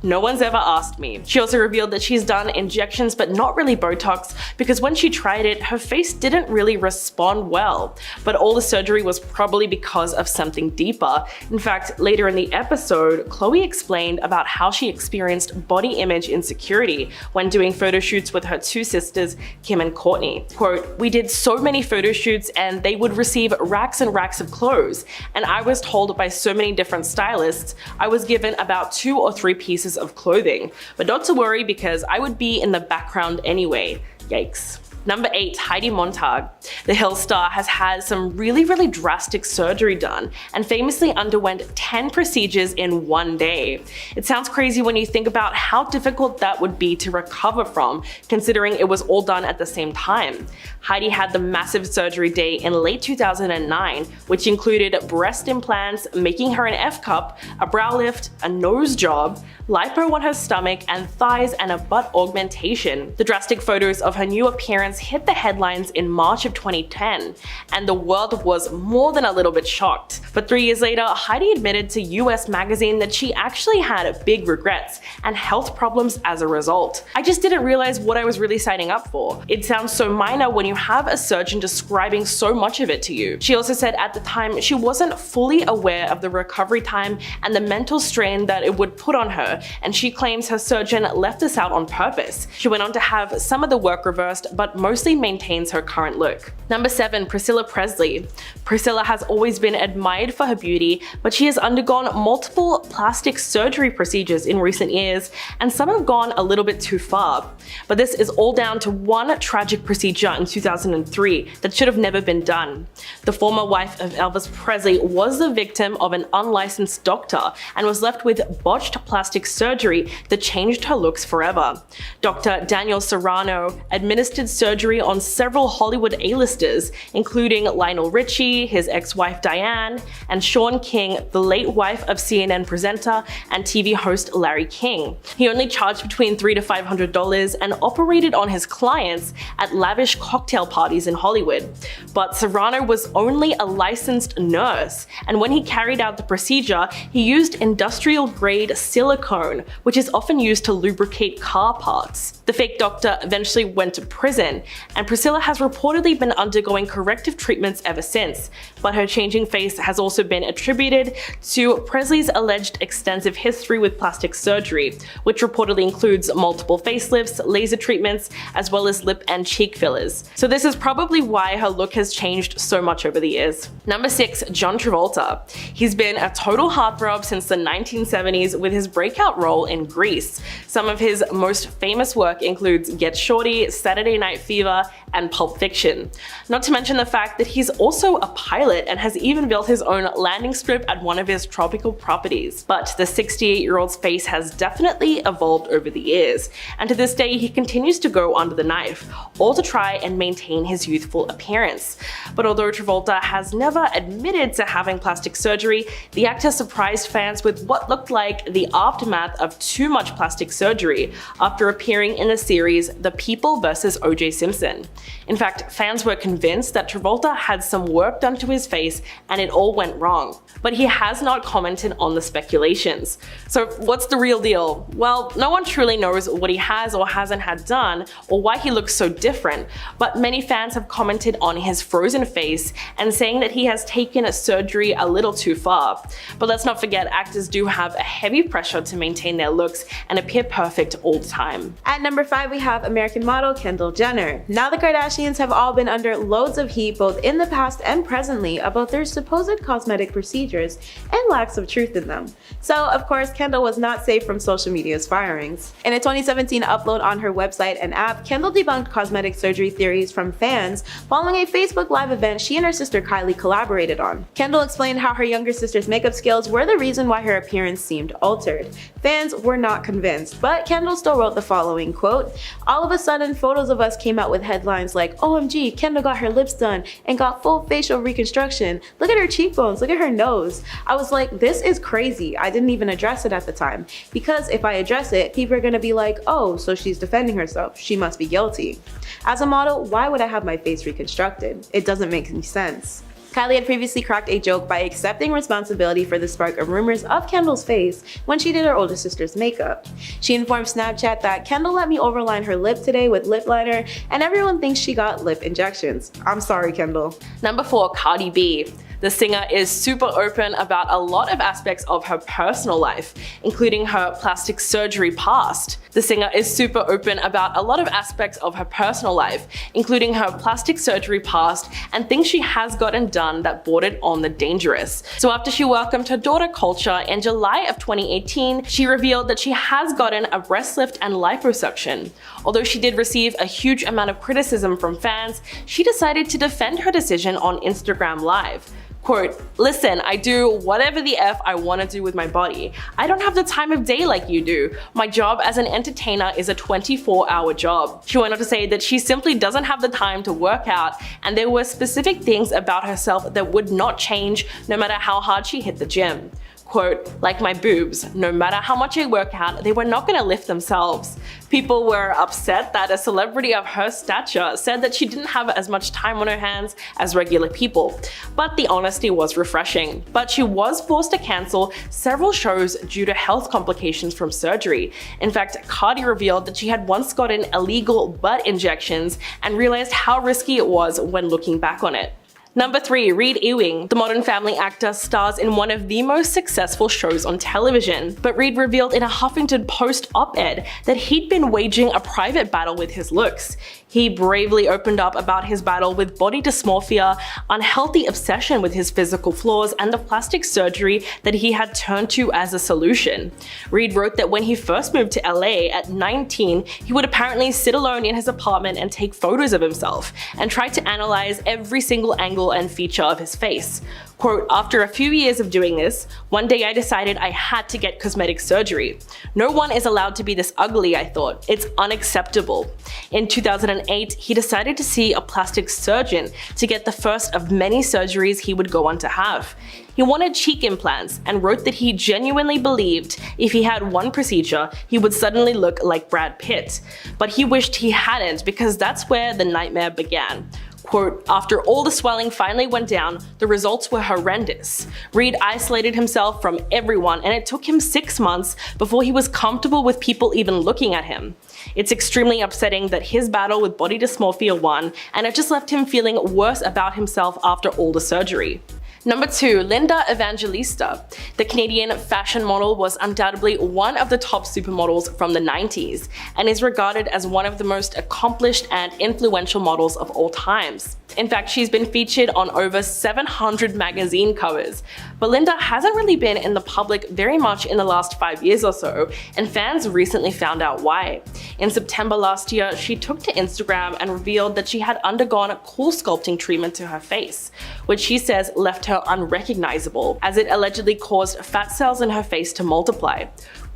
"No one's ever asked me." She also revealed that she's done injections but not really Botox because when she tried it, her face didn't really respond well. But all the surgery was probably because of something deeper. In fact, later in the episode, Chloe explained about how she experienced body image insecurity when doing photo shoots with her two sisters, Kim and Courtney. Quote, "We did so many photo shoots and they would receive racks and racks of clothes, and I was told by so many different stylists I was given about 2 or 3 pieces of clothing, but not to worry because I would be in the background anyway. Yikes." Number 8, Heidi Montag. The Hill star has had some really drastic surgery done and famously underwent 10 procedures in one day. It sounds crazy when you think about how difficult that would be to recover from, considering it was all done at the same time. Heidi had the massive surgery day in late 2009, which included breast implants, making her an F-cup, a brow lift, a nose job, lipo on her stomach and thighs, and a butt augmentation. The drastic photos of her new appearance hit the headlines in March of 2010, and the world was more than a little bit shocked. But 3 years later, Heidi admitted to US Magazine that she actually had big regrets and health problems as a result. "I just didn't realize what I was really signing up for. It sounds so minor when you have a surgeon describing so much of it to you." She also said at the time she wasn't fully aware of the recovery time and the mental strain that it would put on her, and she claims her surgeon left this out on purpose. She went on to have some of the work reversed, but mostly maintains her current look. Number 7, Priscilla Presley. Priscilla has always been admired for her beauty, but she has undergone multiple plastic surgery procedures in recent years, and some have gone a little bit too far. But this is all down to one tragic procedure in 2003 that should have never been done. The former wife of Elvis Presley was the victim of an unlicensed doctor and was left with botched plastic surgery that changed her looks forever. Dr. Daniel Serrano administered surgery on several Hollywood A-listers, including Lionel Richie, his ex-wife Diane, and Shaun King, the late wife of CNN presenter and TV host Larry King. He only charged between $300 to $500 and operated on his clients at lavish cocktail parties in Hollywood. But Serrano was only a licensed nurse, and when he carried out the procedure, he used industrial-grade silicone, which is often used to lubricate car parts. The fake doctor eventually went to prison, and Priscilla has reportedly been undergoing corrective treatments ever since, but her changing face has also been attributed to Presley's alleged extensive history with plastic surgery, which reportedly includes multiple facelifts, laser treatments, as well as lip and cheek fillers. So this is probably why her look has changed so much over the years. Number 6, John Travolta. He's been a total heartthrob since the 1970s with his breakout role in Grease. Some of his most famous work includes Get Shorty, Saturday Night Fever, and Pulp Fiction. Not to mention the fact that he's also a pilot and has even built his own landing strip at one of his tropical properties. But the 68-year-old's face has definitely evolved over the years, and to this day he continues to go under the knife, all to try and maintain his youthful appearance. But although Travolta has never admitted to having plastic surgery, the actor surprised fans with what looked like the aftermath of too much plastic surgery after appearing in the series The People vs. O.J. Simpson. In fact, fans were convinced that Travolta had some work done to his face and it all went wrong. But he has not commented on the speculations. So what's the real deal? Well, no one truly knows what he has or hasn't had done or why he looks so different, but many fans have commented on his frozen face and saying that he has taken a surgery a little too far. But let's not forget, actors do have a heavy pressure to maintain their looks and appear perfect all the time. At number 5, we have American model Kendall Jenner. Now the Kardashians have all been under loads of heat both in the past and presently about their supposed cosmetic procedures and lacks of truth in them. So of course, Kendall was not safe from social media's firings. In a 2017 upload on her website and app, Kendall debunked cosmetic surgery theories from fans following a Facebook Live event she and her sister Kylie collaborated on. Kendall explained how her younger sister's makeup skills were the reason why her appearance seemed altered. Fans were not convinced, but Kendall still wrote the following, quote, "All of a sudden, photos of us came out with headlines like, OMG, Kendall got her lips done and got full facial reconstruction. Look at her cheekbones, look at her nose." I was like, this is crazy. I didn't even address it at the time, because if I address it, people are gonna be like, oh, so she's defending herself. She must be guilty. As a model, why would I have my face reconstructed? It doesn't make any sense. Kylie had previously cracked a joke by accepting responsibility for the spark of rumors of Kendall's face when she did her older sister's makeup. She informed Snapchat that Kendall let me overline her lip today with lip liner and everyone thinks she got lip injections. I'm sorry, Kendall. Number 4, Cardi B. The singer is super open about a lot of aspects of her personal life, including her plastic surgery past. The singer is super open about a lot of aspects of her personal life, including her plastic surgery past and things she has gotten done that bordered on the dangerous. So after she welcomed her daughter Culture in July of 2018, she revealed that she has gotten a breast lift and liposuction. Although she did receive a huge amount of criticism from fans, she decided to defend her decision on Instagram Live. Quote, "Listen, I do whatever the F I want to do with my body. I don't have the time of day like you do. My job as an entertainer is a 24-hour job." She went on to say that she simply doesn't have the time to work out, and there were specific things about herself that would not change no matter how hard she hit the gym. Quote, "Like my boobs, no matter how much I work out, they were not gonna lift themselves." People were upset that a celebrity of her stature said that she didn't have as much time on her hands as regular people, but the honesty was refreshing. But she was forced to cancel several shows due to health complications from surgery. In fact, Cardi revealed that she had once gotten illegal butt injections and realized how risky it was when looking back on it. Number 3, Reed Ewing. The Modern Family actor stars in one of the most successful shows on television, but Reed revealed in a Huffington Post op-ed that he'd been waging a private battle with his looks. He bravely opened up about his battle with body dysmorphia, unhealthy obsession with his physical flaws, and the plastic surgery that he had turned to as a solution. Reed wrote that when he first moved to LA at 19, he would apparently sit alone in his apartment and take photos of himself, and try to analyze every single angle and feature of his face. Quote, "After a few years of doing this, one day I decided I had to get cosmetic surgery. No one is allowed to be this ugly, I thought. It's unacceptable." In 2008, he decided to see a plastic surgeon to get the first of many surgeries he would go on to have. He wanted cheek implants and wrote that he genuinely believed if he had one procedure, he would suddenly look like Brad Pitt. But he wished he hadn't because that's where the nightmare began. Quote, "After all the swelling finally went down, the results were horrendous. Reed isolated himself from everyone and it took him 6 months before he was comfortable with people even looking at him. It's extremely upsetting that his battle with body dysmorphia won, and it just left him feeling worse about himself after all the surgery." Number 2, Linda Evangelista. The Canadian fashion model was undoubtedly one of the top supermodels from the 90s and is regarded as one of the most accomplished and influential models of all times. In fact, she's been featured on over 700 magazine covers. But Linda hasn't really been in the public very much in the last 5 years or so, and fans recently found out why. In September last year, she took to Instagram and revealed that she had undergone a cool sculpting treatment to her face, which she says left her unrecognizable, as it allegedly caused fat cells in her face to multiply.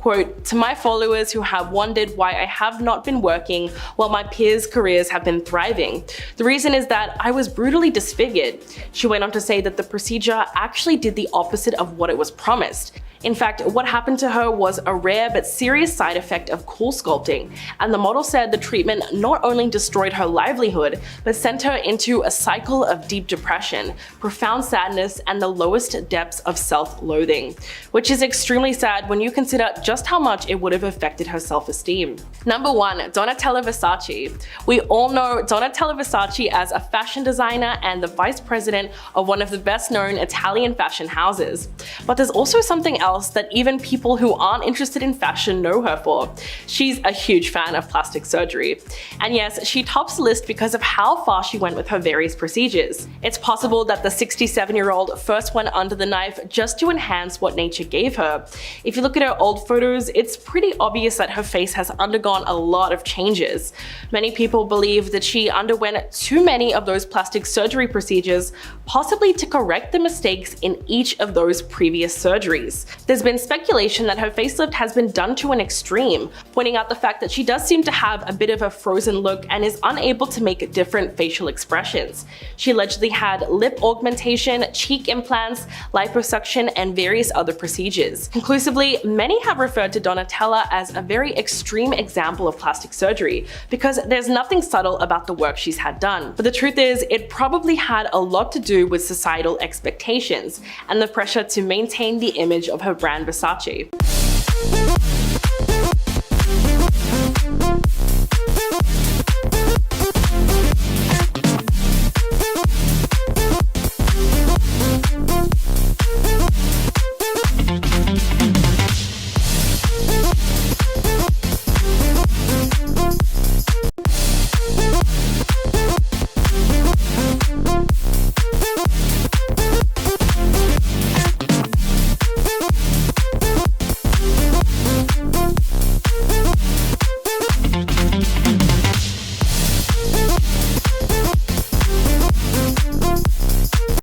Quote, "To my followers who have wondered why I have not been working while my peers' careers have been thriving, the reason is that I was brutally disfigured." She went on to say that the procedure actually did the opposite of what it was promised. In fact, what happened to her was a rare but serious side effect of cool sculpting, and the model said the treatment not only destroyed her livelihood, but sent her into a cycle of deep depression, profound sadness, and the lowest depths of self-loathing, which is extremely sad when you consider just how much it would have affected her self-esteem. Number 1, Donatella Versace. We all know Donatella Versace as a fashion designer and the vice president of one of the best-known Italian fashion houses. But there's also something else that even people who aren't interested in fashion know her for. She's a huge fan of plastic surgery. And yes, she tops the list because of how far she went with her various procedures. It's possible that the 67-year-old first went under the knife just to enhance what nature gave her. If you look at her old photos, it's pretty obvious that her face has undergone a lot of changes. Many people believe that she underwent too many of those plastic surgery procedures, possibly to correct the mistakes in each of those previous surgeries. There's been speculation that her facelift has been done to an extreme, pointing out the fact that she does seem to have a bit of a frozen look and is unable to make different facial expressions. She allegedly had lip augmentation, cheek implants, liposuction, and various other procedures. Conclusively, many have referred to Donatella as a very extreme example of plastic surgery because there's nothing subtle about the work she's had done. But the truth is, it probably had a lot to do with societal expectations and the pressure to maintain the image of her brand Versace.